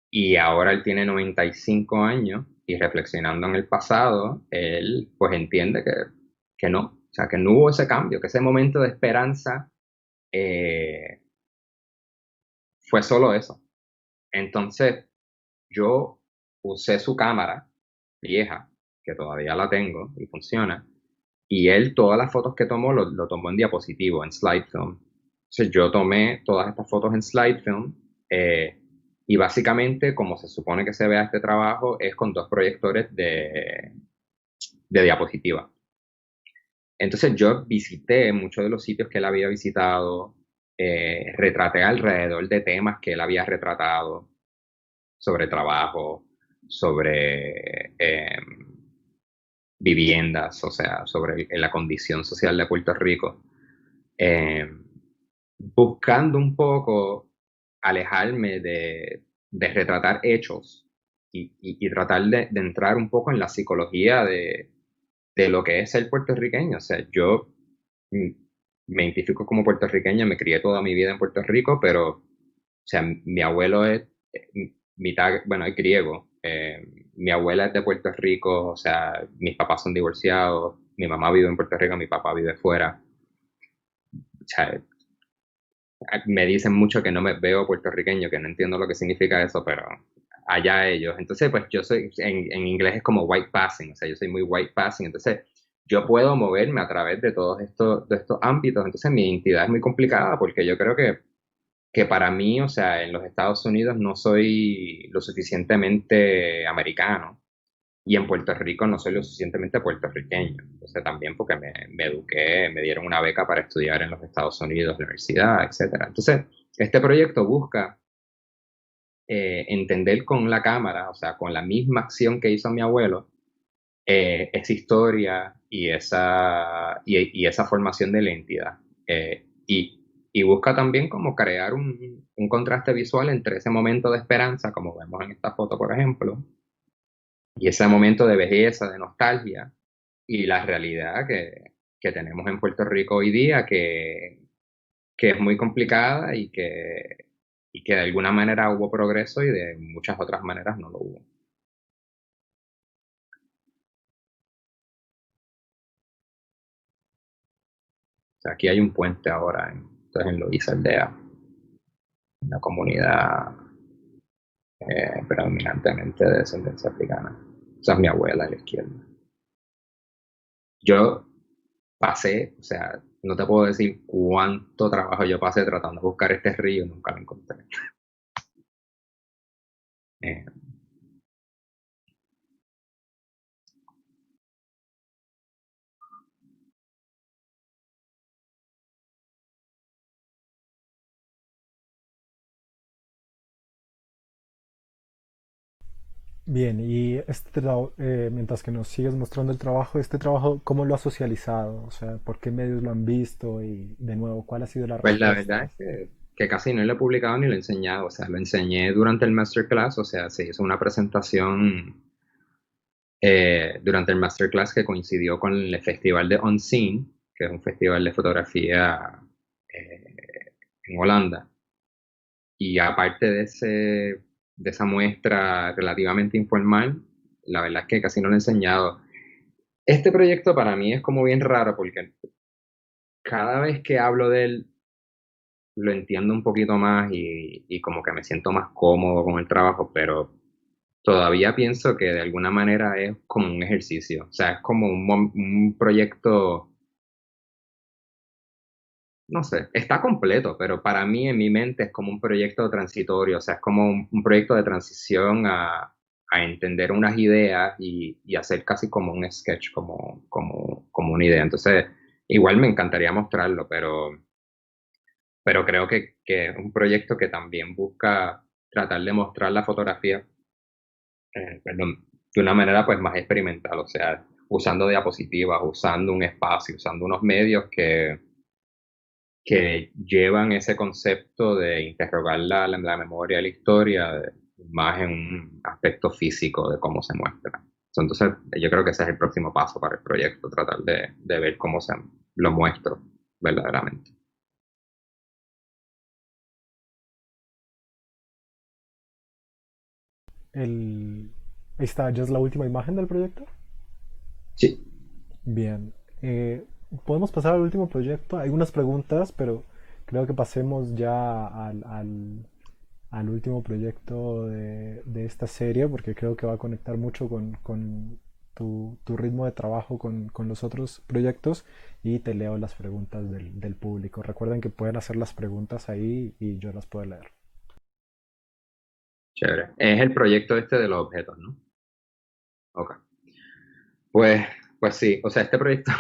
S3: y ahora él tiene 95 años y reflexionando en el pasado, él pues entiende que no, o sea, que no hubo ese cambio, que ese momento de esperanza eh, fue solo eso. Entonces yo usé su cámara vieja, que todavía la tengo y funciona, y él todas las fotos que tomó lo tomó en diapositivo, en slide film. Entonces yo tomé todas estas fotos en slide film y básicamente como se supone que se vea este trabajo es con dos proyectores de diapositiva. Entonces yo visité muchos de los sitios que él había visitado, retraté alrededor de temas que él había retratado sobre trabajo, sobre viviendas, o sea, sobre la condición social de Puerto Rico, eh, buscando un poco alejarme de retratar hechos y tratar de entrar un poco en la psicología de lo que es ser puertorriqueño. O sea, mm, me identifico como puertorriqueño, me crié toda mi vida en Puerto Rico, pero, o sea, mi abuelo es mitad, bueno, es griego. Mi abuela es de Puerto Rico, o sea, mis papás son divorciados, mi mamá vive en Puerto Rico, mi papá vive fuera. O sea, me dicen mucho que no me veo puertorriqueño, que no entiendo lo que significa eso, pero allá ellos. Entonces, pues yo soy, en inglés es como white passing, o sea, yo soy muy white passing, entonces yo puedo moverme a través de estos ámbitos, entonces mi identidad es muy complicada porque yo creo que para mí, o sea, en los Estados Unidos no soy lo suficientemente americano y en Puerto Rico no soy lo suficientemente puertorriqueño. Entonces también porque me eduqué, me dieron una beca para estudiar en los Estados Unidos, la universidad, etcétera. Entonces, este proyecto busca entender con la cámara, o sea, con la misma acción que hizo mi abuelo, esa historia y esa formación de la entidad. Y busca también como crear un contraste visual entre ese momento de esperanza, como vemos en esta foto, por ejemplo, y ese momento de belleza, de nostalgia, y la realidad que tenemos en Puerto Rico hoy día, que es muy complicada y que de alguna manera hubo progreso y de muchas otras maneras no lo hubo. O sea, aquí hay un puente ahora entonces en Loíza Aldea, una comunidad predominantemente de descendencia africana. Esa es mi abuela a la izquierda. Yo pasé, o sea, no te puedo decir cuánto trabajo yo pasé tratando de buscar este río, nunca lo encontré. Eh,
S1: Bien, y mientras que nos sigues mostrando el trabajo, este trabajo, ¿cómo lo has socializado? O sea, ¿por qué medios lo han visto? Y de nuevo, ¿cuál ha sido la
S3: pues la verdad
S1: respuesta?
S3: es que casi no lo he publicado ni lo he enseñado, o sea, lo enseñé durante el masterclass, o sea, se hizo una presentación durante el masterclass que coincidió con el festival de Unseen, que es un festival de fotografía en Holanda. Y aparte de esa muestra relativamente informal, la verdad es que casi no lo he enseñado. Este proyecto para mí es como bien raro porque cada vez que hablo de él lo entiendo un poquito más y como que me siento más cómodo con el trabajo, pero todavía pienso que de alguna manera es como un ejercicio. O sea, es como un proyecto, no sé, está completo, pero para mí en mi mente es como un proyecto transitorio, o sea, es como un proyecto de transición a entender unas ideas y hacer casi como un sketch, como una idea. Entonces, igual me encantaría mostrarlo, pero creo que es un proyecto que también busca tratar de mostrar la fotografía, perdón, de una manera pues más experimental, o sea, usando diapositivas, usando un espacio, usando unos medios que llevan ese concepto de interrogar la memoria de la historia más en un aspecto físico de cómo se muestra. Entonces, yo creo que ese es el próximo paso para el proyecto, tratar de ver cómo lo muestro verdaderamente.
S1: El, Ahí está, ya es la última imagen del proyecto.
S3: Sí,
S1: Bien, eh, podemos pasar al último proyecto. Hay unas preguntas, pero creo que pasemos ya al último proyecto de esta serie, porque creo que va a conectar mucho con tu ritmo de trabajo con los otros proyectos y te leo las preguntas del público. Recuerden que pueden hacer las preguntas ahí y yo las puedo leer.
S3: chévere. Es el proyecto este de los objetos, ¿no? Ok. Pues, pues sí, o sea, este proyecto,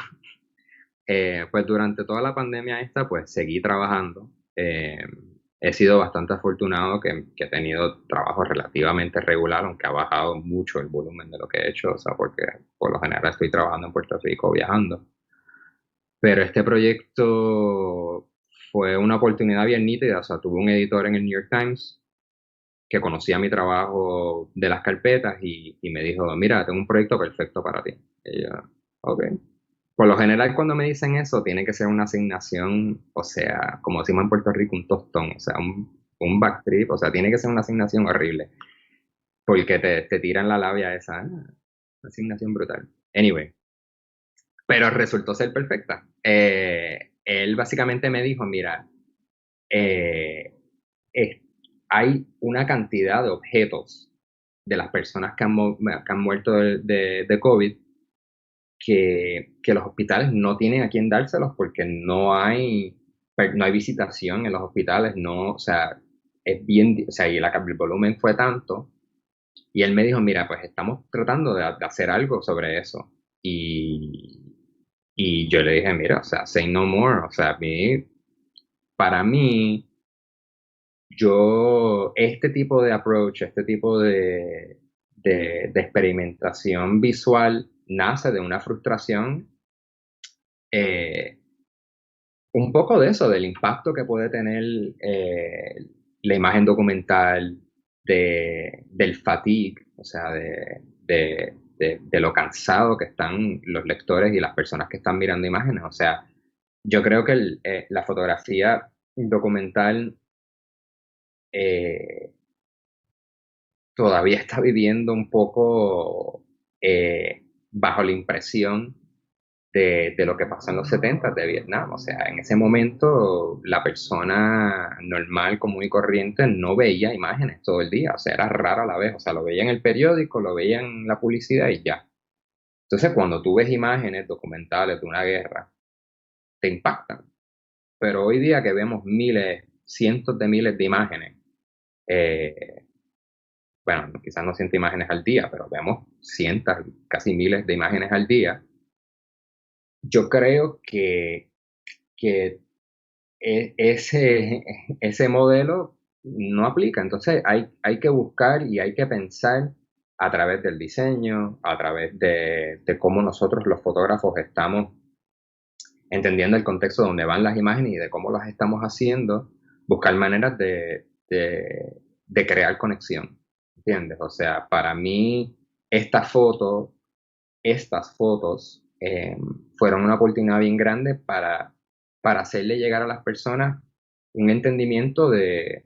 S3: pues durante toda la pandemia esta, pues seguí trabajando. He sido bastante afortunado que he tenido trabajo relativamente regular, aunque ha bajado mucho el volumen de lo que he hecho, o sea, porque por lo general estoy trabajando en Puerto Rico viajando. Pero este proyecto fue una oportunidad bien nítida, o sea, tuve un editor en el New York Times que conocía mi trabajo de las carpetas y me dijo, mira, tengo un proyecto perfecto para ti. Y yo, ok. por lo general cuando me dicen eso, tiene que ser una asignación, o sea, como decimos en Puerto Rico, un tostón, o sea, un backtrip, o sea, tiene que ser una asignación horrible, porque te tiran la labia esa, una asignación brutal. Anyway, pero resultó ser perfecta. Él básicamente me dijo, mira, eh, es- hay una cantidad de objetos de las personas que han muerto de COVID que los hospitales no tienen a quién dárselos porque no hay visitación en los hospitales, no, o sea, es bien, o sea, y el volumen fue tanto, y él me dijo, mira, pues estamos tratando de hacer algo sobre eso. Y yo le dije, mira, o sea, say no more, o sea, para mí, este tipo de approach, este tipo de experimentación visual nace de una frustración, eh, un poco de eso, del impacto que puede tener la imagen documental, del fatigue, o sea, de lo cansado que están los lectores y las personas que están mirando imágenes. O sea, yo creo que la fotografía documental eh, todavía está viviendo un poco bajo la impresión de lo que pasó en los 70 de Vietnam. O sea, en ese momento la persona normal, común y corriente no veía imágenes todo el día. O sea, era rara a la vez. O sea, lo veía en el periódico, lo veía en la publicidad y ya. Entonces, cuando tú ves imágenes documentales de una guerra, te impactan. Pero hoy día que vemos miles, cientos de miles de imágenes, eh, bueno, quizás no cientos imágenes al día, pero vemos cientos, casi miles de imágenes al día, yo creo que ese modelo no aplica. Entonces hay que buscar y hay que pensar a través del diseño, a través de cómo nosotros los fotógrafos estamos entendiendo el contexto donde van las imágenes y de cómo las estamos haciendo, buscar maneras de crear conexión, ¿entiendes? O sea, para mí esta foto, estas fotos fueron una oportunidad bien grande para hacerle llegar a las personas un entendimiento de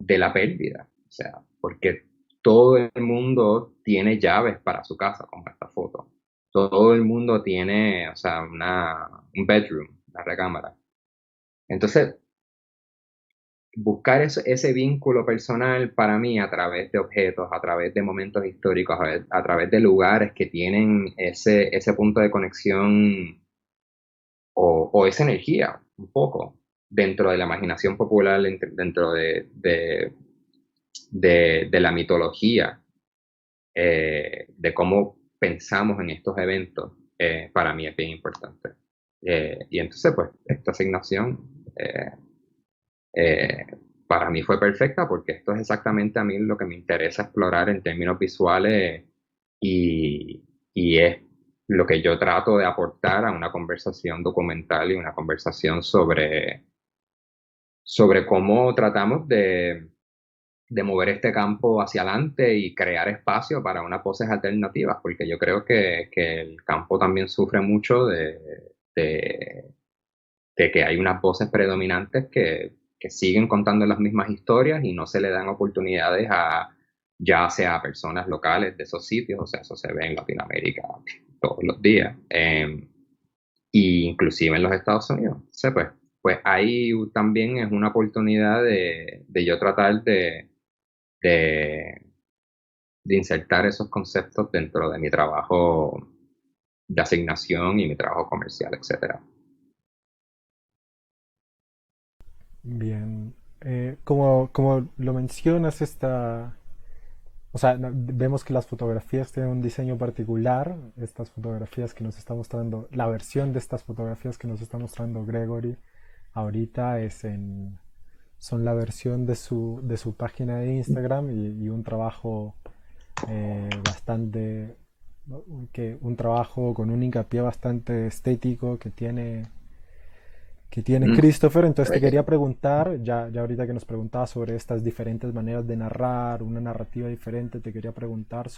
S3: la pérdida. O sea, porque todo el mundo tiene llaves para su casa, como esta foto. Todo el mundo tiene, o sea, un bedroom, una recámara. Entonces, buscar ese vínculo personal para mí a través de objetos, a través de momentos históricos, a través de lugares que tienen ese punto de conexión o esa energía, un poco, dentro de la imaginación popular, dentro de la mitología, de cómo pensamos en estos eventos, para mí es bien importante. Y entonces, pues, esta asignación eh, para mí fue perfecta porque esto es exactamente a mí lo que me interesa explorar en términos visuales y es lo que yo trato de aportar a una conversación documental y una conversación sobre cómo tratamos de mover este campo hacia adelante y crear espacio para unas voces alternativas, porque yo creo que el campo también sufre mucho de, de que hay unas voces predominantes que siguen contando las mismas historias y no se le dan oportunidades ya sea a personas locales de esos sitios, o sea, eso se ve en Latinoamérica todos los días, y inclusive en los Estados Unidos. O sea, pues ahí también es una oportunidad de yo tratar de, de insertar esos conceptos dentro de mi trabajo de asignación y mi trabajo comercial, etcétera.
S1: Bien. Como lo mencionas, o sea, vemos que las fotografías tienen un diseño particular. Estas fotografías que nos está mostrando, la versión de estas fotografías que nos está mostrando Gregory ahorita son la versión de su página de Instagram y un trabajo bastante, un trabajo con un hincapié bastante estético que tiene
S3: Mm,
S1: Christopher. Entonces te
S3: bello.
S1: quería preguntar, ya ahorita que nos preguntabas sobre estas diferentes maneras de narrar, una narrativa diferente, te quería preguntar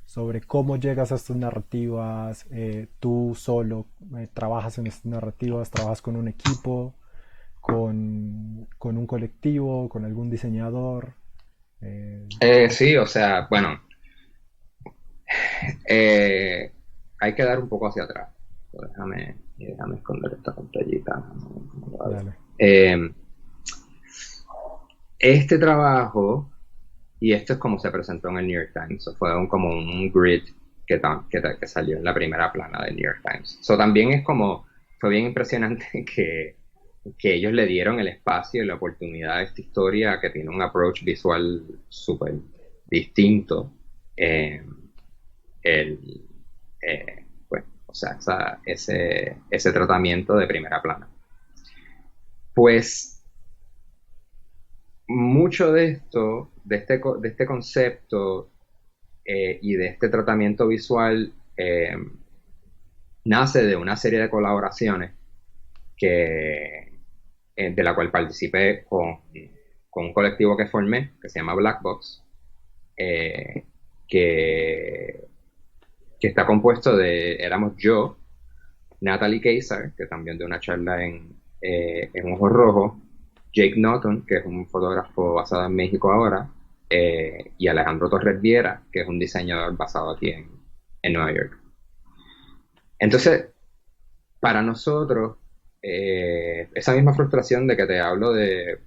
S1: sobre cómo llegas a estas narrativas, tú solo trabajas en estas narrativas, trabajas con un equipo, con un colectivo, con algún diseñador. Eh,
S3: Sí, o sea, bueno, eh, hay que dar un poco hacia atrás. Pues déjame esconder esta pantallita.
S1: Dale.
S3: Eh, este trabajo, y esto es como se presentó en el New York Times, fue como un grid que salió en la primera plana del New York Times. También es como, fue bien impresionante que ellos le dieron el espacio y la oportunidad a esta historia que tiene un approach visual súper distinto. Eh, el, pues, o sea, ese tratamiento de primera plana. Pues mucho de esto, de este concepto y de este tratamiento visual, nace de una serie de colaboraciones de la cual participé con un colectivo que formé, que se llama Black Box, eh, que, que está compuesto éramos yo, Natalie Keysar, que también dio una charla en Ojo Rojo, Jake Norton, que es un fotógrafo basado en México ahora, y Alejandro Torres Viera, que es un diseñador basado aquí en Nueva York. Entonces, para nosotros, esa misma frustración de que te hablo de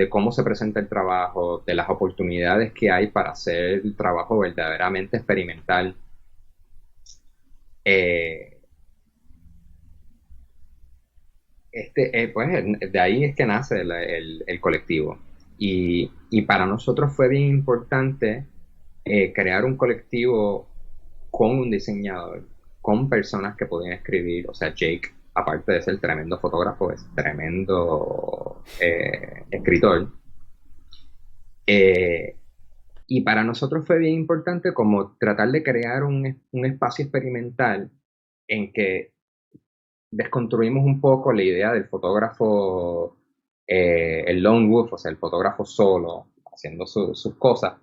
S3: cómo se presenta el trabajo, de las oportunidades que hay para hacer el trabajo verdaderamente experimental, eh, pues de ahí es que nace el colectivo. Y para nosotros fue bien importante crear un colectivo con un diseñador, con personas que podían escribir. O sea, Jake, aparte de ser tremendo fotógrafo, es tremendo escritor. Eh, y para nosotros fue bien importante como tratar de crear un espacio experimental en que desconstruimos un poco la idea del fotógrafo, el lone wolf, o sea, el fotógrafo solo, haciendo sus cosas,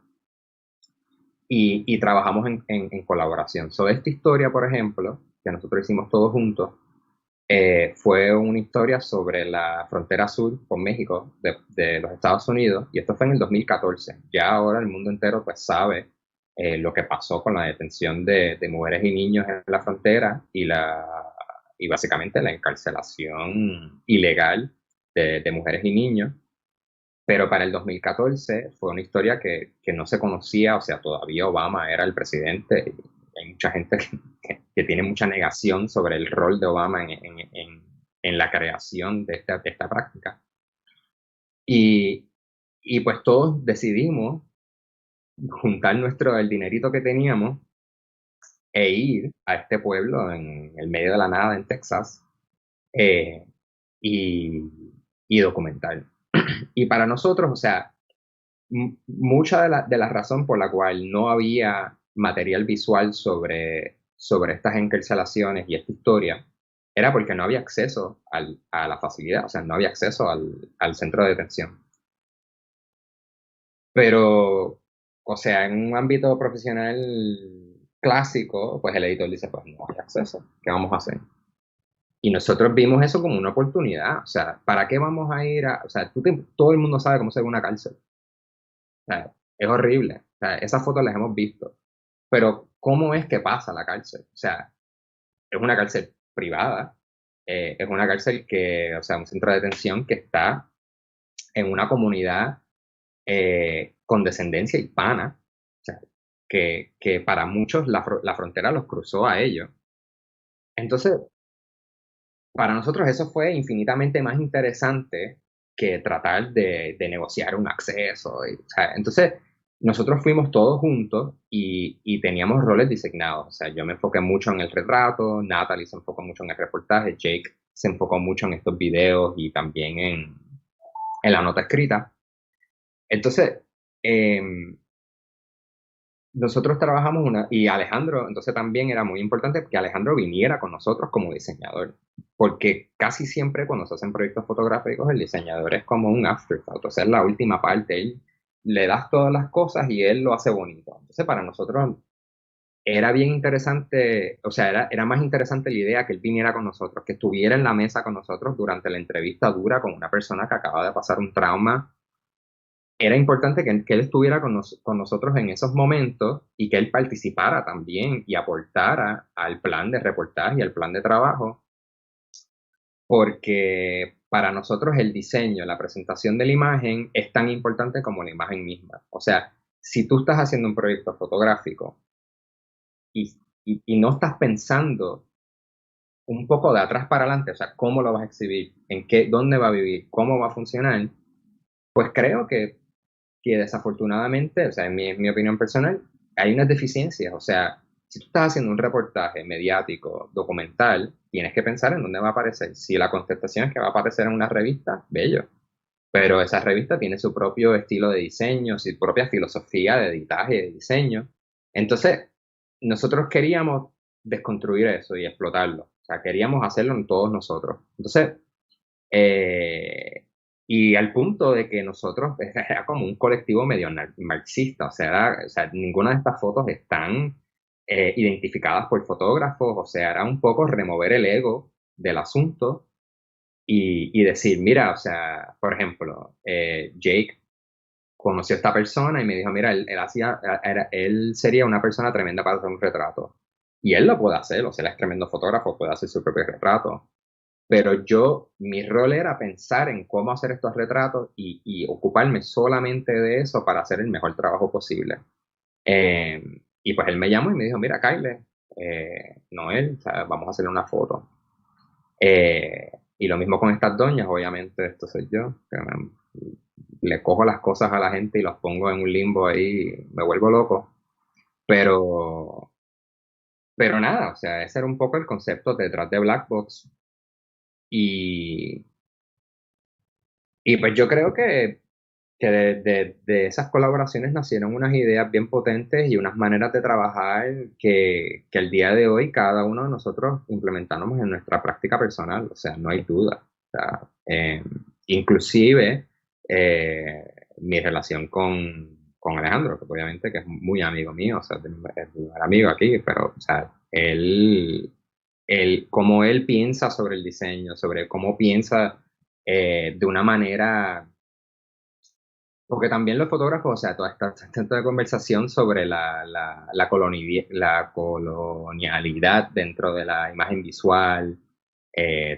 S3: y trabajamos en colaboración. Esta historia, por ejemplo, que nosotros hicimos todos juntos, fue una historia sobre la frontera sur con México de los Estados Unidos, y esto fue en el 2014. Ya ahora el mundo entero pues sabe lo que pasó con la detención de mujeres y niños en la frontera y básicamente la encarcelación ilegal de mujeres y niños. Pero para el 2014 fue una historia que no se conocía, o sea, todavía Obama era el presidente. Y hay mucha gente que tiene mucha negación sobre el rol de Obama en la creación de esta práctica. Y, y pues todos decidimos juntar el dinerito que teníamos e ir a este pueblo en el medio de la nada en Texas eh, y, y documentar. Y para nosotros, o sea, mucha de la razón por la cual no había material visual sobre estas encarcelaciones y esta historia era porque no había acceso a la facilidad, o sea, no había acceso al centro de detención. Pero, o sea, en un ámbito profesional clásico, pues el editor dice, pues no hay acceso, ¿qué vamos a hacer? Y nosotros vimos eso como una oportunidad, o sea, ¿para qué vamos a ir o sea, todo el mundo sabe cómo se ve una cárcel? O sea, es horrible. O sea, esas fotos las hemos visto. Pero, ¿cómo es que pasa la cárcel? O sea, es una cárcel privada. Es una cárcel o sea, un centro de detención que está en una comunidad con descendencia hispana. O sea, que para muchos la frontera los cruzó a ellos. Entonces, para nosotros eso fue infinitamente más interesante que tratar de negociar un acceso. O sea, entonces, nosotros fuimos todos juntos y teníamos roles designados. O sea, yo me enfoqué mucho en el retrato, Natalie se enfocó mucho en el reportaje, Jake se enfocó mucho en estos videos y también en la nota escrita. Entonces, em, nosotros trabajamos y Alejandro, entonces también era muy importante que Alejandro viniera con nosotros como diseñador, porque casi siempre cuando se hacen proyectos fotográficos el diseñador es como un afterthought, o sea, es la última parte, él le das todas las cosas y él lo hace bonito. Entonces para nosotros era bien interesante, o sea, era más interesante la idea que él viniera con nosotros, que estuviera en la mesa con nosotros durante la entrevista dura con una persona que acaba de pasar un trauma. Era importante que él estuviera con nosotros en esos momentos y que él participara también y aportara al plan de reportaje y al plan de trabajo, porque para nosotros el diseño, la presentación de la imagen es tan importante como la imagen misma. O sea, si tú estás haciendo un proyecto fotográfico y, y no estás pensando un poco de atrás para adelante, o sea, cómo lo vas a exhibir, en qué, dónde va a vivir, cómo va a funcionar, pues creo que desafortunadamente, o sea, en mi opinión personal, hay unas deficiencias. O sea, si tú estás haciendo un reportaje mediático, documental, tienes que pensar en dónde va a aparecer. Si la contestación es que va a aparecer en una revista, bello. Pero esa revista tiene su propio estilo de diseño, su propia filosofía de editaje y de diseño. Entonces, nosotros queríamos desconstruir eso y explotarlo. O sea, queríamos hacerlo en todos nosotros. Entonces, eh, y al punto de que nosotros era como un colectivo medio marxista, o sea, ninguna de estas fotos están identificadas por fotógrafos, o sea, era un poco remover el ego del asunto y decir, mira, o sea, por ejemplo, Jake conoció a esta persona y me dijo, mira, él sería una persona tremenda para hacer un retrato. Y él lo puede hacer, o sea, él es tremendo fotógrafo, puede hacer su propio retrato, pero mi rol era pensar en cómo hacer estos retratos y ocuparme solamente de eso para hacer el mejor trabajo posible. Eh, y pues él me llamó y me dijo, mira, Kyle, Noel, o sea, vamos a hacer una foto. Y lo mismo con estas doñas, obviamente, esto soy yo, le cojo las cosas a la gente y los pongo en un limbo ahí, me vuelvo loco. Pero, pero nada, o sea, ese era un poco el concepto detrás de Black Box. Y, y pues yo creo que de esas colaboraciones nacieron unas ideas bien potentes y unas maneras de trabajar que el día de hoy cada uno de nosotros implementamos en nuestra práctica personal, o sea, no hay duda. O sea, inclusive mi relación con Alejandro, que obviamente que es muy amigo mío, o sea, es mi mejor amigo aquí, pero, o sea, cómo él piensa sobre el diseño, sobre cómo piensa de una manera, porque también los fotógrafos, o sea, toda esta conversación sobre la colonialidad dentro de la imagen visual,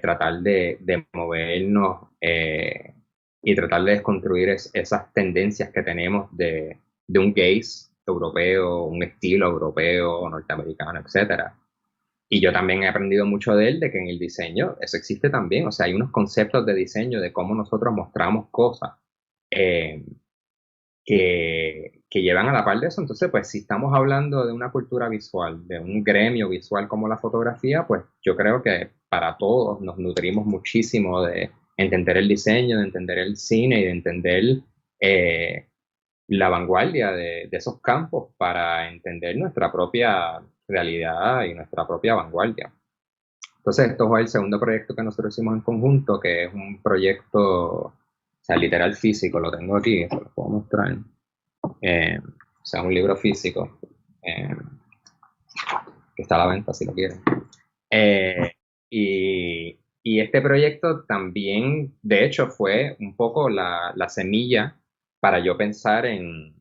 S3: tratar de movernos y tratar de desconstruir esas tendencias que tenemos de un gaze europeo, un estilo europeo, norteamericano, etcétera. Y yo también he aprendido mucho de él, de que en el diseño eso existe también, o sea, hay unos conceptos de diseño de cómo nosotros mostramos cosas. Eh, que llevan a la par de eso. Entonces, pues si estamos hablando de una cultura visual, de un gremio visual como la fotografía, pues yo creo que para todos nos nutrimos muchísimo de entender el diseño, de entender el cine y de entender eh, la vanguardia de esos campos para entender nuestra propia realidad y nuestra propia vanguardia. Entonces, esto fue el segundo proyecto que nosotros hicimos en conjunto, que es un proyecto, o sea, literal físico, lo tengo aquí, se lo puedo mostrar. O sea, un libro físico eh, que está a la venta si lo quieren. Eh, y este proyecto también, de hecho, fue un poco la semilla para yo pensar en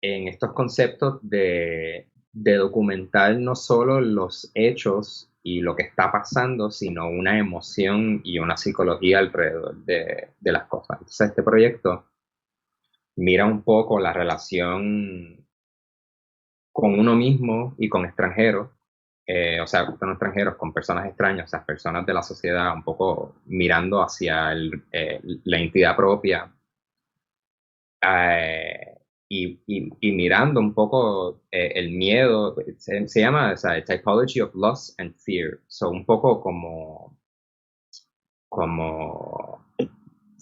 S3: estos conceptos de documentar no solo los hechos y lo que está pasando, sino una emoción y una psicología alrededor de las cosas. Entonces, este proyecto mira un poco la relación con uno mismo y con extranjeros, o sea, con extranjeros, con personas extrañas, o sea, personas de la sociedad, un poco mirando hacia la entidad propia eh, y mirando un poco el miedo, se llama, o sea, Typology of Loss and Fear, so un poco como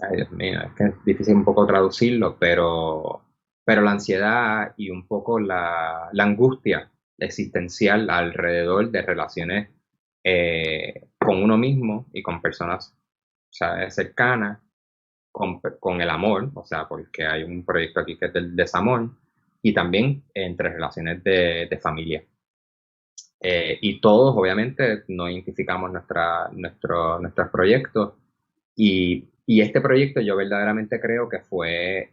S3: ay, Dios mío, es que es difícil un poco traducirlo, pero la ansiedad y un poco la angustia existencial alrededor de relaciones con uno mismo y con personas, o sea, cercanas, con el amor, o sea, porque hay un proyecto aquí que es del desamor, y también entre relaciones de familia. Y todos, obviamente, nos identificamos nuestros proyectos. Y este proyecto yo verdaderamente creo que fue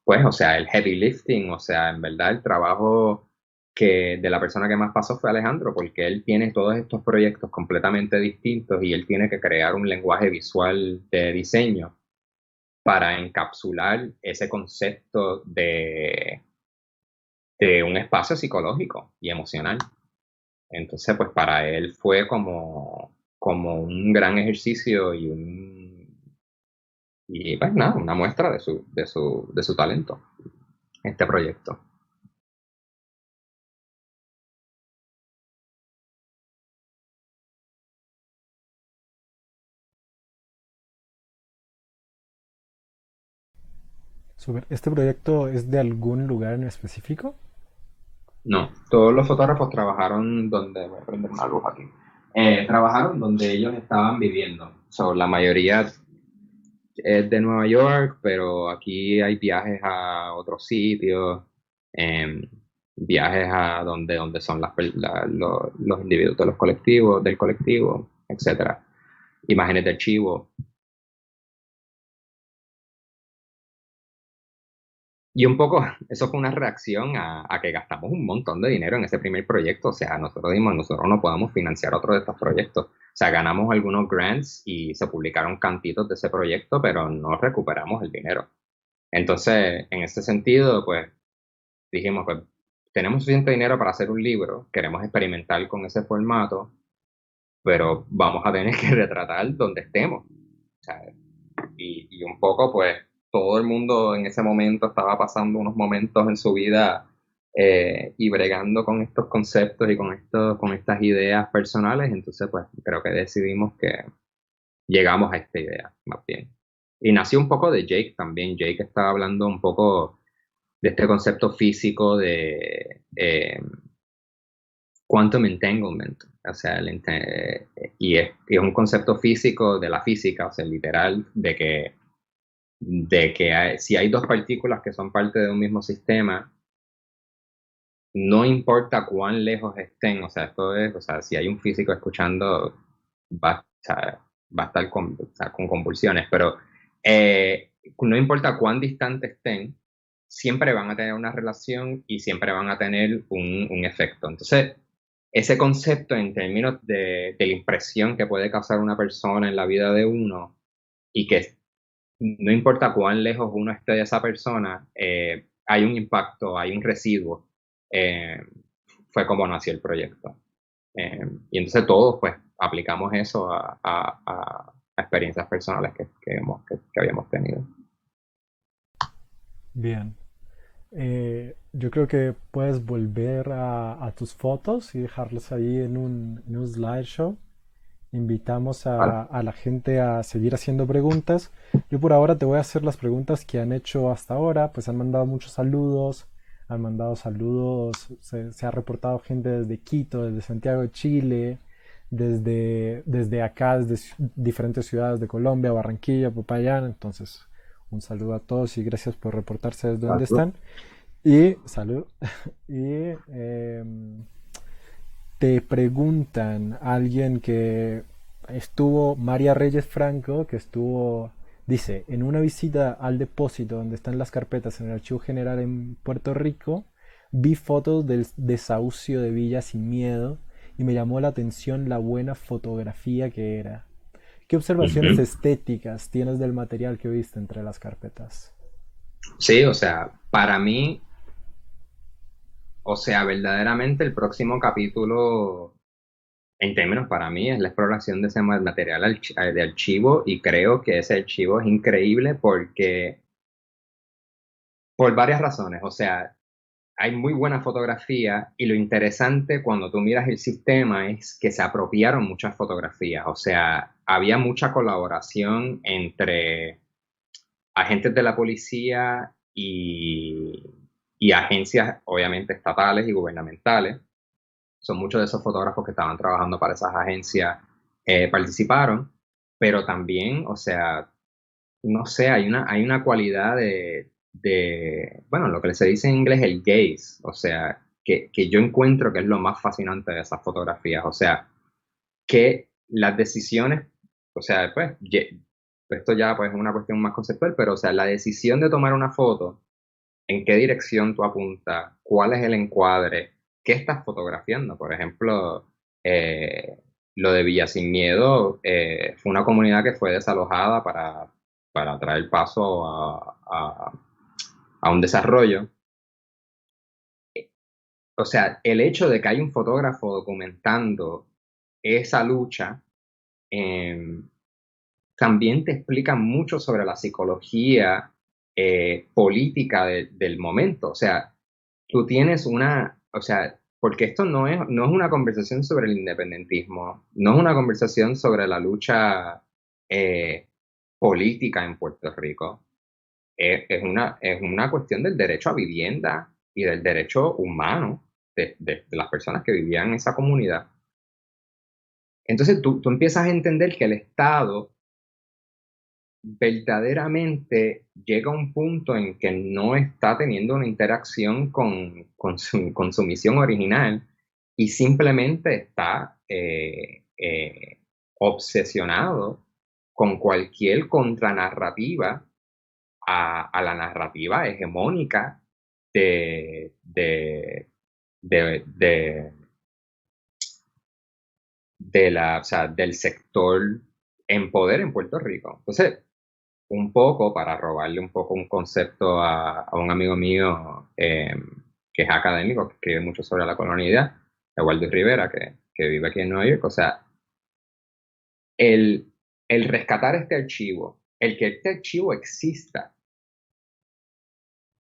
S3: pues, o sea, el heavy lifting, o sea, en verdad el trabajo que de la persona que más pasó fue Alejandro, porque él tiene todos estos proyectos completamente distintos y él tiene que crear un lenguaje visual de diseño para encapsular ese concepto de un espacio psicológico y emocional. Entonces, pues para él fue como un gran ejercicio y pues nada, una muestra de su talento, este proyecto.
S1: Súper. ¿Este proyecto es de algún lugar en específico?
S3: No, todos los fotógrafos trabajaron donde, voy a prender una luz aquí, trabajaron donde ellos estaban viviendo. So, la mayoría es de Nueva York, pero aquí hay viajes a otros sitios, em, viajes a donde son los individuos de los colectivos, del colectivo, etcétera. Imágenes de archivo. Y un poco, eso fue una reacción a que gastamos un montón de dinero en ese primer proyecto. O sea, nosotros dimos, nosotros no podemos financiar otro de estos proyectos. O sea, ganamos algunos grants y se publicaron cantitos de ese proyecto, pero no recuperamos el dinero. Entonces, en ese sentido, pues dijimos, pues tenemos suficiente dinero para hacer un libro, queremos experimentar con ese formato, pero vamos a tener que retratar donde estemos. O sea, y un poco, pues, todo el mundo en ese momento estaba pasando unos momentos en su vida y bregando con estos conceptos y con estas ideas personales, entonces, pues, creo que decidimos que llegamos a esta idea, más bien. Y nació un poco de Jake también. Jake estaba hablando un poco de este concepto físico de quantum entanglement, o sea, y es un concepto físico de la física, o sea, literal, de que si hay dos partículas que son parte de un mismo sistema, no importa cuán lejos estén, o sea, o sea, si hay un físico escuchando, o sea, va a estar o sea, con convulsiones, pero no importa cuán distantes estén, siempre van a tener una relación y siempre van a tener un efecto. Entonces, ese concepto en términos de la impresión que puede causar una persona en la vida de uno y que no importa cuán lejos uno esté de esa persona, hay un impacto, hay un residuo. eh, Fue como nació el proyecto. Y entonces todos pues aplicamos eso a experiencias personales que habíamos tenido.
S1: Bien. Yo creo que puedes volver a tus fotos y dejarlas ahí en un slideshow. Invitamos
S3: ¿Vale?
S1: a la gente a seguir haciendo preguntas. Yo por ahora te voy a hacer las preguntas que han hecho hasta ahora. Pues han mandado muchos saludos. Han mandado saludos. Se ha reportado gente desde Quito, desde Santiago de Chile, desde acá, desde diferentes ciudades de Colombia, Barranquilla, Popayán. Entonces, un saludo a todos y gracias por reportarse desde donde
S3: Salud.
S1: están. Y salud. Y te preguntan alguien que estuvo, María Reyes Franco, que estuvo, dice, en una visita al depósito donde están las carpetas en el Archivo General en Puerto Rico, vi fotos del desahucio de Villa Sin Miedo y me llamó la atención la buena fotografía que era. ¿Qué observaciones
S3: Ujú.
S1: estéticas tienes del material que viste entre las carpetas?
S3: Sí, o sea, para mí, o sea, verdaderamente el próximo capítulo, en términos para mí, es la exploración de ese material de archivo y creo que ese archivo es increíble por varias razones. O sea, hay muy buena fotografía y lo interesante cuando tú miras el sistema es que se apropiaron muchas fotografías. O sea, había mucha colaboración entre agentes de la policía y agencias, obviamente, estatales y gubernamentales. Son muchos de esos fotógrafos que estaban trabajando para esas agencias participaron, pero también, o sea, no sé, hay una cualidad bueno, lo que se dice en inglés el gaze, o sea, que yo encuentro que es lo más fascinante de esas fotografías, o sea, que las decisiones, o sea, pues, esto ya pues es una cuestión más conceptual, pero o sea, la decisión de tomar una foto, en qué dirección tú apuntas, cuál es el encuadre, qué estás fotografiando. Por ejemplo, lo de Villa Sin Miedo fue una comunidad que fue desalojada para traer paso a un desarrollo. O sea, el hecho de que hay un fotógrafo documentando esa lucha eh, también te explica mucho sobre la psicología política del momento. O sea, tú tienes o sea, porque esto no es una conversación sobre el independentismo, no es una conversación sobre la lucha eh, política en Puerto Rico. Es una cuestión del derecho a vivienda y del derecho humano de las personas que vivían en esa comunidad. Entonces tú empiezas a entender que el Estado verdaderamente llega a un punto en que no está teniendo una interacción con su misión original y simplemente está obsesionado con cualquier contranarrativa a la narrativa hegemónica de, de, de, de, o sea, del sector en poder en Puerto Rico. Entonces, un poco para robarle un poco un concepto a un amigo mío que es académico, que escribe mucho sobre la colonialidad, Eduardo Rivera, que vive aquí en Nueva York. O sea, el, el rescatar este archivo, el que este archivo exista,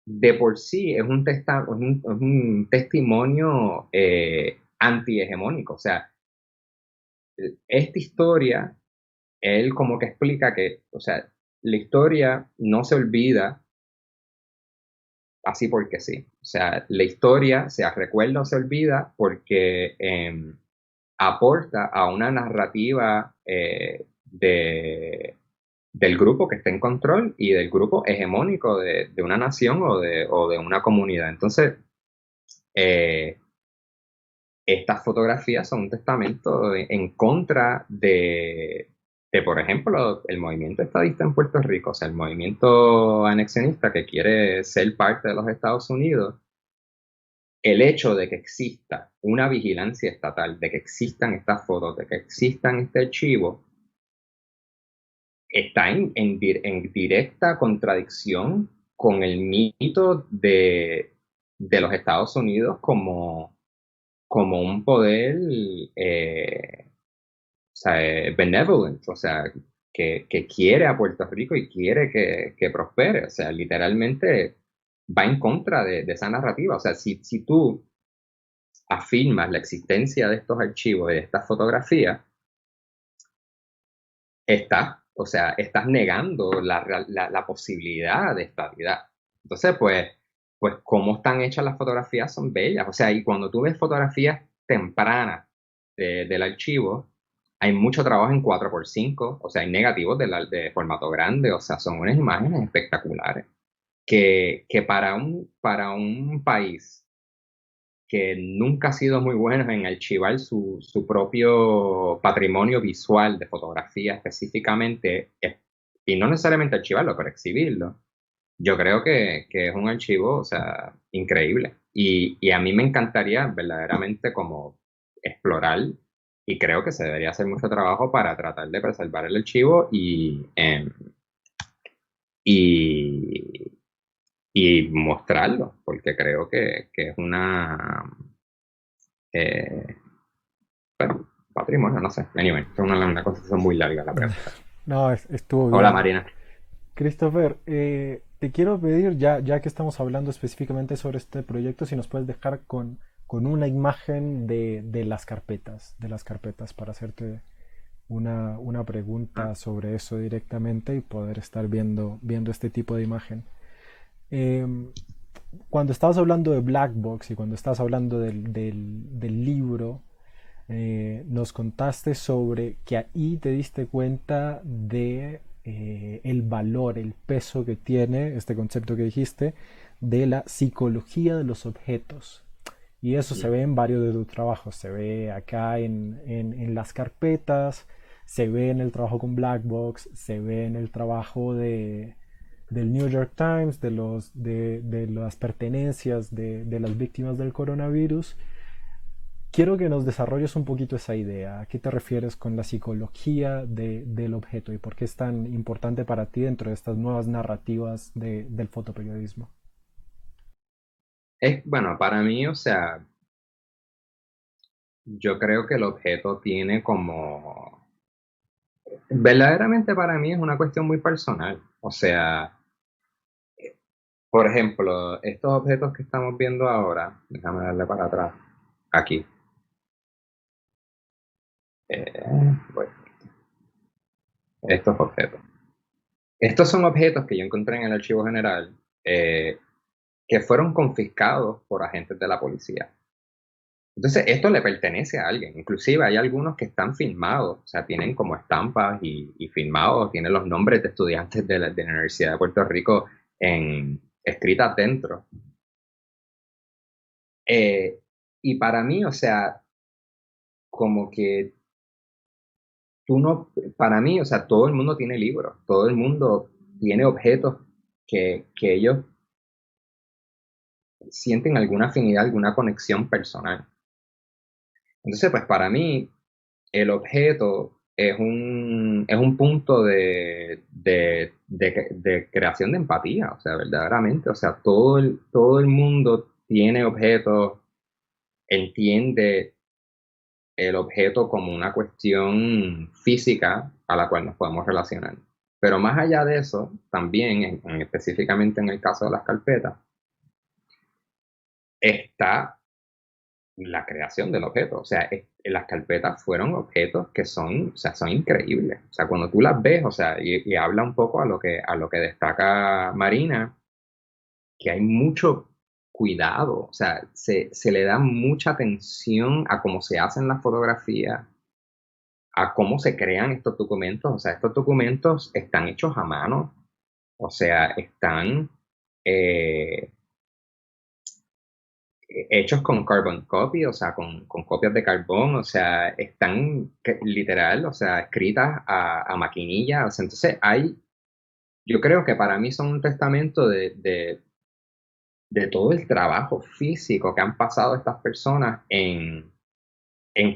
S3: de por sí es un testimonio antihegemónico. O sea, esta historia, él como que explica que, o sea, la historia no se olvida así porque sí. O sea, la historia se recuerda o se olvida porque aporta a una narrativa del grupo que está en control y del grupo hegemónico de una nación o de una comunidad. Entonces, eh, estas fotografías son un testamento en contra por ejemplo, el movimiento estadista en Puerto Rico, o sea, el movimiento anexionista que quiere ser parte de los Estados Unidos. El hecho de que exista una vigilancia estatal, de que existan estas fotos, de que existan este archivo, está en directa contradicción con el mito de los Estados Unidos como un poder o sea, benevolent, o sea, que quiere a Puerto Rico y quiere que prospere. O sea, literalmente va en contra de esa narrativa. O sea, si tú afirmas la existencia de estos archivos y de estas fotografías, o sea, estás negando la posibilidad de estabilidad. Entonces, pues cómo están hechas las fotografías son bellas. O sea, y cuando tú ves fotografías tempranas del archivo, hay mucho trabajo en 4x5, o sea, hay negativos de formato grande, o sea, son unas imágenes espectaculares. Que para un país que nunca ha sido muy bueno en archivar su propio patrimonio visual de fotografía específicamente, y no necesariamente archivarlo, pero exhibirlo, yo creo que es un archivo, o sea, increíble. Y a mí me encantaría verdaderamente como explorar, y creo que se debería hacer mucho trabajo para tratar de preservar el archivo y, y mostrarlo, porque creo que es eh, bueno, patrimonio, no sé. Anyway, es una conversación muy larga la pregunta.
S1: No, estuvo
S3: Hola
S1: bien.
S3: Marina.
S1: Christopher, te quiero pedir, ya que estamos hablando específicamente sobre este proyecto, si nos puedes dejar con una imagen de las carpetas para hacerte una
S3: Ah,
S1: pregunta sobre eso directamente y poder estar viendo este tipo de imagen. Em, Cuando estabas hablando de Black Box y cuando estabas hablando del libro, nos contaste sobre que ahí te diste cuenta de el valor, el peso que tiene este concepto que dijiste de la psicología de los objetos. Y eso se
S3: Mm.
S1: ve en varios de tus trabajos. Se ve acá en las carpetas, se ve en el trabajo con Blackbox, se ve en el trabajo del New York Times, de las pertenencias de las víctimas del coronavirus. Quiero que nos desarrolles un poquito esa idea. ¿A qué te refieres con la psicología del objeto y por qué es tan importante para ti dentro de estas nuevas narrativas del fotoperiodismo?
S3: Bueno, para mí, o sea, yo creo que el objeto tiene como, verdaderamente para mí es una cuestión muy personal. O sea, por ejemplo, estos objetos que estamos viendo ahora, déjame darle para atrás, aquí. Bueno, estos objetos. Estos son objetos que yo encontré en el Archivo General eh, que fueron confiscados por agentes de la policía. Entonces, esto le pertenece a alguien. Inclusive hay algunos que están firmados, o sea, tienen como estampas y firmados, tienen los nombres de estudiantes de la Universidad de Puerto Rico escritas dentro. Eh, y para mí, o sea, como que tú no, para mí, o sea, todo el mundo tiene libros, todo el mundo tiene objetos que ellos sienten alguna afinidad, alguna conexión personal. Entonces, pues para mí, el objeto es un punto de creación de empatía, o sea, verdaderamente, o sea, todo el mundo tiene objetos, entiende el objeto como una cuestión física a la cual nos podemos relacionar. Pero más allá de eso, también, específicamente en el caso de las carpetas, está la creación del objeto. O sea, las carpetas fueron objetos que son, o sea, son increíbles. O sea, cuando tú las ves, o sea, y habla un poco a lo que destaca Marina, que hay mucho cuidado, o sea, se le da mucha atención a cómo se hacen las fotografías, a cómo se crean estos documentos. O sea, estos documentos están hechos a mano, o sea, están eh, hechos con carbon copy, o sea, con copias de carbón, o sea, están literal, o sea, escritas a maquinilla. O sea, entonces yo creo que para mí son un testamento de todo el trabajo físico que han pasado estas personas en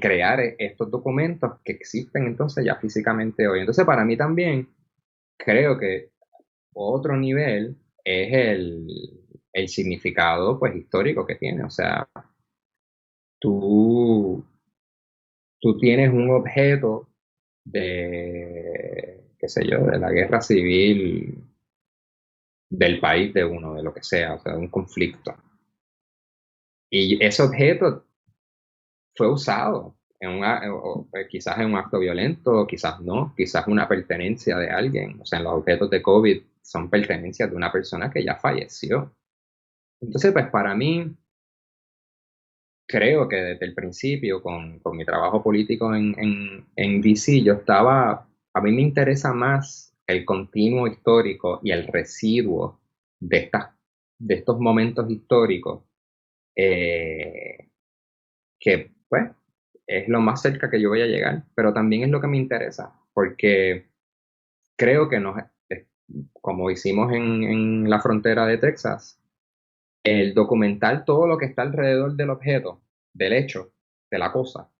S3: crear estos documentos que existen entonces ya físicamente hoy. Entonces, para mí también creo que otro nivel es el significado pues histórico que tiene. O sea, tú, tú tienes un objeto qué sé yo, de la guerra civil del país de uno, de lo que sea, o sea, de un conflicto. Y ese objeto fue usado quizás en un acto violento, quizás no, quizás una pertenencia de alguien. O sea, los objetos de COVID son pertenencias de una persona que ya falleció. Entonces, pues para mí, creo que desde el principio, con mi trabajo político en DC, a mí me interesa más el continuo histórico y el residuo de estos momentos históricos, eh, que pues es lo más cerca que yo voy a llegar, pero también es lo que me interesa, porque creo que como hicimos en la frontera de Texas, el documentar todo lo que está alrededor del objeto, del hecho, de la cosa,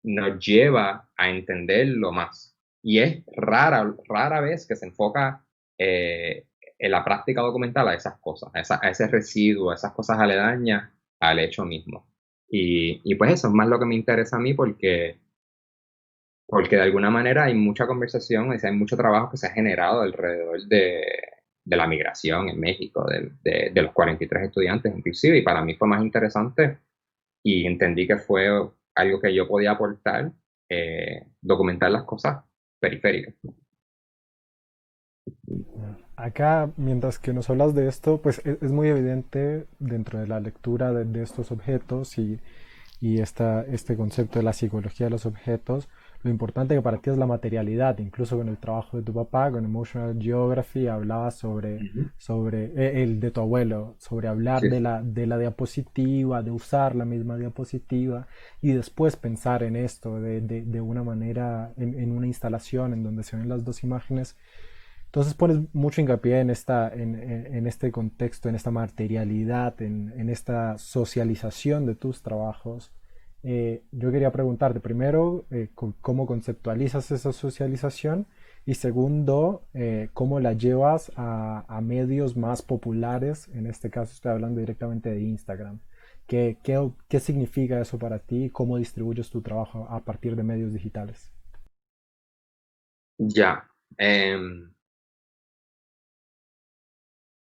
S3: nos lleva a entenderlo más. Y es rara vez que se enfoca en la práctica documental a esas cosas, a ese residuo, a esas cosas aledañas al hecho mismo. Y pues eso es más lo que me interesa a mí porque de alguna manera hay mucha conversación, hay mucho trabajo que se ha generado alrededor de la migración en México, de los 43 estudiantes inclusive, y para mí fue más interesante y entendí que fue algo que yo podía aportar, documentar las cosas periféricas.
S1: Acá, mientras que nos hablas de esto, pues es muy evidente dentro de la lectura de estos objetos y este concepto de la psicología de los objetos, lo importante que para ti es la materialidad, incluso con el trabajo de tu papá, con Emotional Geography, hablabas
S3: Ujú.
S1: el de tu abuelo, sobre hablar
S3: Sí, sí.
S1: de la diapositiva, de usar la misma diapositiva y después pensar en esto de una manera, en una instalación en donde se ven las dos imágenes. Entonces pones mucho hincapié en, en este contexto, en esta materialidad, en esta socialización de tus trabajos. Yo quería preguntarte primero cómo conceptualizas esa socialización y segundo, cómo la llevas a medios más populares. En este caso estoy hablando directamente de Instagram. ¿Qué significa eso para ti? ¿Cómo distribuyes tu trabajo a partir de medios digitales?
S3: Ya.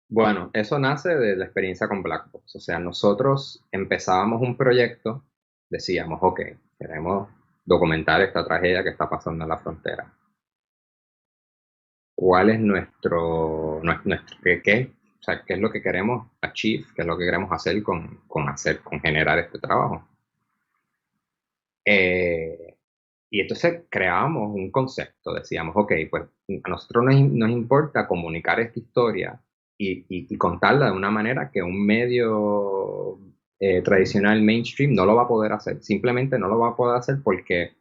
S3: Bueno, eso nace de la experiencia con Black Box. O sea, nosotros empezábamos un proyecto, decíamos, ok, queremos documentar esta tragedia que está pasando en la frontera. ¿Cuál es o sea, qué es lo que queremos achieve, qué es lo que queremos hacer con generar este trabajo? Eh, y entonces creábamos un concepto, decíamos, ok, pues a nosotros nos importa comunicar esta historia y contarla de una manera que un medio tradicional mainstream no lo va a poder hacer, simplemente no lo va a poder hacer porque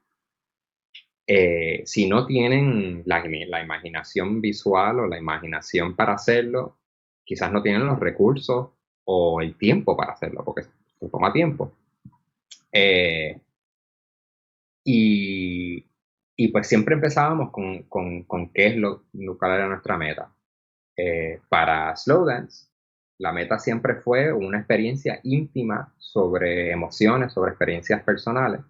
S3: si no tienen la imaginación visual o la imaginación para hacerlo, quizás no tienen los recursos o el tiempo para hacerlo, porque se toma tiempo. Eh, y, y pues siempre empezábamos con qué es cuál era nuestra meta. Para Slowdance, la meta siempre fue una experiencia íntima sobre emociones, sobre experiencias personales.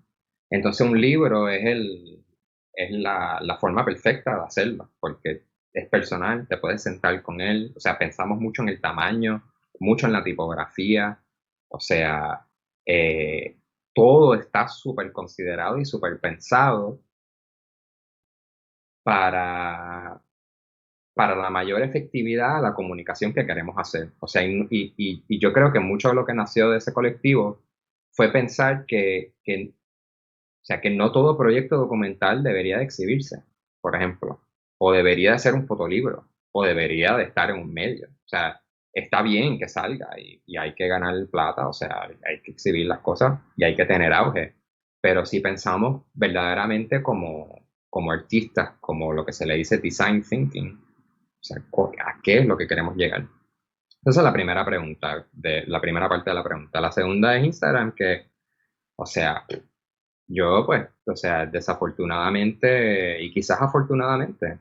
S3: Entonces un libro es la forma perfecta de hacerlo, porque es personal, te puedes sentar con él, o sea, pensamos mucho en el tamaño, mucho en la tipografía, o sea, eh, todo está súper considerado y súper pensado para, para la mayor efectividad a la comunicación que queremos hacer. O sea, y yo creo que mucho de lo que nació de ese colectivo fue pensar o sea, que no todo proyecto documental debería de exhibirse, por ejemplo, o debería de ser un fotolibro, o debería de estar en un medio. O sea, está bien que salga y hay que ganar plata, o sea, hay que exhibir las cosas y hay que tener auge. Pero si pensamos verdaderamente como artistas, como lo que se le dice design thinking, o sea, ¿a qué es lo que queremos llegar? Esa es la primera pregunta, la primera parte de la pregunta. La segunda es Instagram, que, o sea, yo, pues, o sea, desafortunadamente y quizás afortunadamente,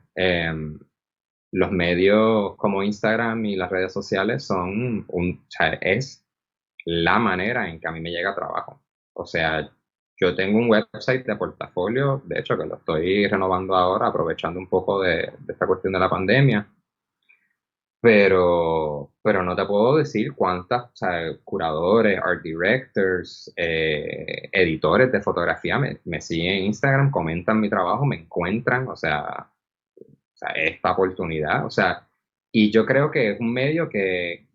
S3: los medios como Instagram y las redes sociales o sea, es la manera en que a mí me llega trabajo. O sea, yo tengo un website de portafolio, de hecho, que lo estoy renovando ahora, aprovechando un poco de esta cuestión de la pandemia. Pero no te puedo decir cuántas, o sea, curadores, art directors, editores de fotografía me siguen en Instagram, comentan mi trabajo, me encuentran, o sea, esta oportunidad, o sea, y yo creo que es un medio que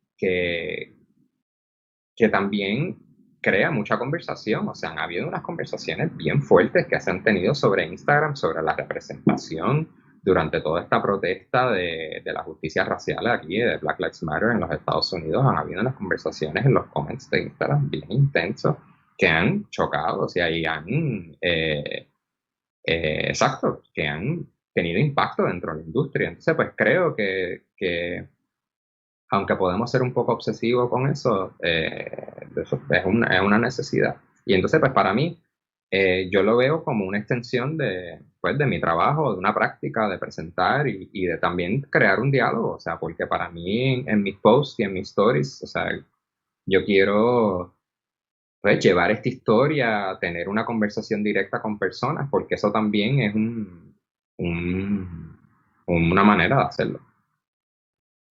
S3: también crea mucha conversación, o sea, han habido unas conversaciones bien fuertes que se han tenido sobre Instagram, sobre la representación durante toda esta protesta de la justicia racial aquí, de Black Lives Matter en los Estados Unidos, han habido unas conversaciones en los comments de Instagram bien intensos que han chocado, o sea, y exacto, que han tenido impacto dentro de la industria. Entonces, pues creo que aunque podemos ser un poco obsesivos con eso, eso es una necesidad. Y entonces, pues para mí, yo lo veo como una extensión pues, de mi trabajo, de una práctica, de presentar y de también crear un diálogo. O sea, porque para mí en mis posts y en mis stories, o sea, yo quiero pues, llevar esta historia, tener una conversación directa con personas, porque eso también es un- una manera de hacerlo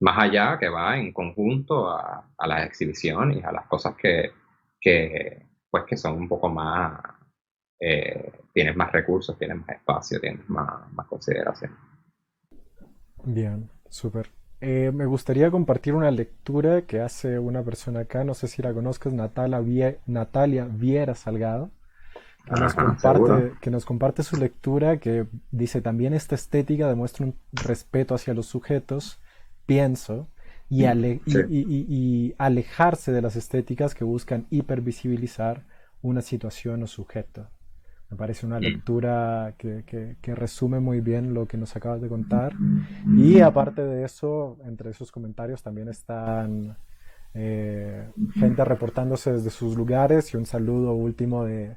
S3: más allá que va en conjunto a las exhibiciones, a las cosas pues que son un poco más, tienes más recursos, tienes más espacio, tienes más consideración.
S1: Bien, súper. Me gustaría compartir una lectura que hace una persona acá, no sé si la conozcas, Natalia Viera Salgado.
S3: Ajá, seguro.
S1: que nos comparte su lectura, que dice también esta estética demuestra un respeto hacia los sujetos, pienso,
S3: Sí.
S1: y alejarse de las estéticas que buscan hipervisibilizar una situación o sujeto. Me parece una
S3: Mm.
S1: lectura que resume muy bien lo que nos acabas de contar. Y aparte de eso, entre esos comentarios también están gente reportándose desde sus lugares y un saludo último de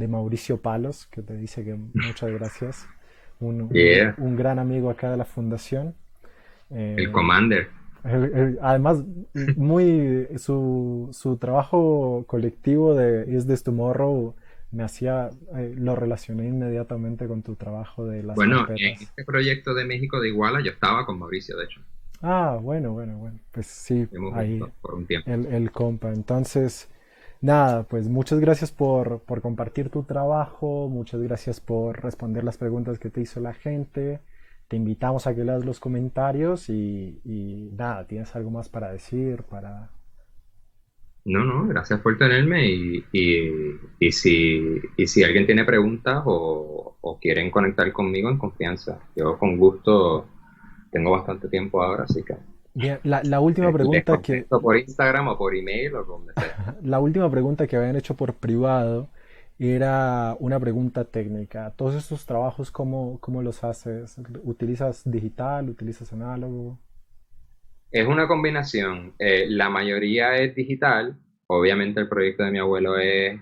S1: Mauricio Palos, que te dice que muchas gracias.
S3: Yeah,
S1: Un gran amigo acá de la fundación.
S3: el
S1: Eh,
S3: Commander.
S1: Además, su trabajo colectivo de Is This Tomorrow me hacía, lo relacioné inmediatamente con tu trabajo de las
S3: Bueno, en
S1: carpetas.
S3: este proyecto de México de Iguala yo estaba con Mauricio, de hecho.
S1: Ah, bueno, bueno, bueno. Pues sí,
S3: Estuvimos
S1: ahí
S3: juntos por un tiempo.
S1: el compa. Entonces, nada, pues muchas gracias por compartir tu trabajo, muchas gracias por responder las preguntas que te hizo la gente. Te invitamos a que leas los comentarios y nada, ¿tienes algo más para decir?
S3: No, no, gracias por tenerme y si alguien tiene preguntas o quieren conectar conmigo en confianza, yo con gusto tengo bastante tiempo ahora, así que
S1: Bien, la última
S3: les
S1: pregunta
S3: contesto por Instagram o por email o donde sea.
S1: la última pregunta que habían hecho por privado era una pregunta técnica. Todos estos trabajos, cómo los haces? ¿Utilizas digital? ¿Utilizas análogo?
S3: Es una combinación. La mayoría es digital. Obviamente el proyecto de mi abuelo es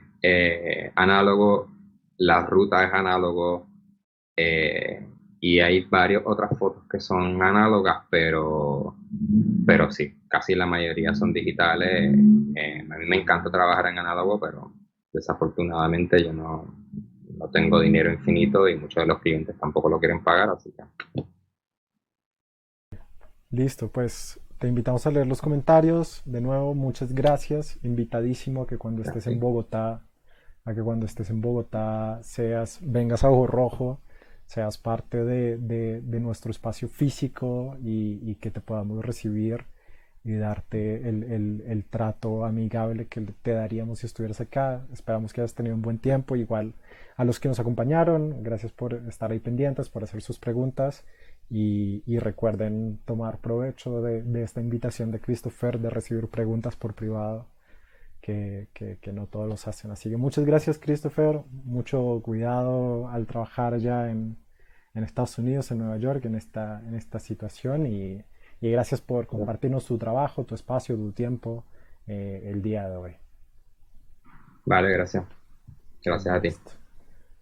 S3: análogo, la ruta es análogo eh, y hay varias otras fotos que son análogas, pero sí, casi la mayoría son digitales. A mí me encanta trabajar en análogo, pero desafortunadamente yo no tengo dinero infinito y muchos de los clientes tampoco lo quieren pagar, así que
S1: Listo, pues te invitamos a leer los comentarios. De nuevo, muchas gracias. Invitadísimo a que cuando estés en
S3: así.
S1: Bogotá, vengas a Ojo Rojo, seas parte de nuestro espacio físico y que te podamos recibir y darte el trato amigable que te daríamos si estuvieras acá. Esperamos que hayas tenido un buen tiempo. Igual a los que nos acompañaron, gracias por estar ahí pendientes, por hacer sus preguntas y recuerden tomar provecho de esta invitación de Christopher de recibir preguntas por privado. Que no todos los hacen. Así que muchas gracias, Christopher. Mucho cuidado al trabajar ya en Estados Unidos, en Nueva York, en esta situación. Y gracias por compartirnos tu trabajo, tu espacio, tu tiempo el día de hoy.
S3: Vale, gracias. Gracias a ti.
S1: Listo.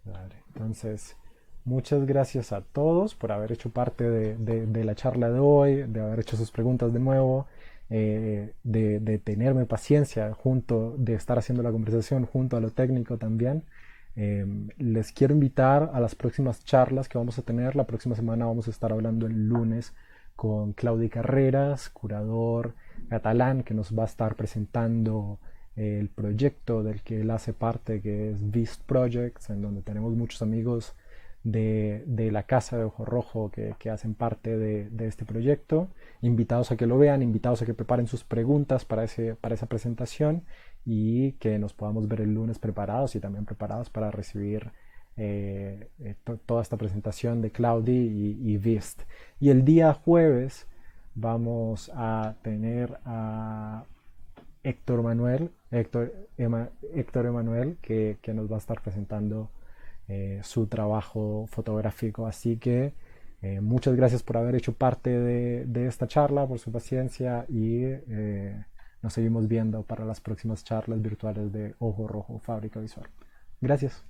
S1: Vale. Entonces, muchas gracias a todos por haber hecho parte de la charla de hoy, de haber hecho sus preguntas de nuevo, de tenerme paciencia de estar haciendo la conversación junto a lo técnico también. Les quiero invitar a las próximas charlas que vamos a tener. La próxima semana vamos a estar hablando el lunes con Claudi Carreras, curador catalán, que nos va a estar presentando el proyecto del que él hace parte, que es Beast Projects, en donde tenemos muchos amigos de la Casa de Ojo Rojo que hacen parte de este proyecto. Invitados a que lo vean, invitados a que preparen sus preguntas para esa presentación y que nos podamos ver el lunes preparados y también preparados para recibir toda esta presentación de Claudi y Beast. Y el día jueves vamos a tener a Héctor Emanuel, que nos va a estar presentando su trabajo fotográfico. Así que muchas gracias por haber hecho parte de esta charla, por su paciencia y nos seguimos viendo para las próximas charlas virtuales de Ojo Rojo Fábrica Visual. Gracias.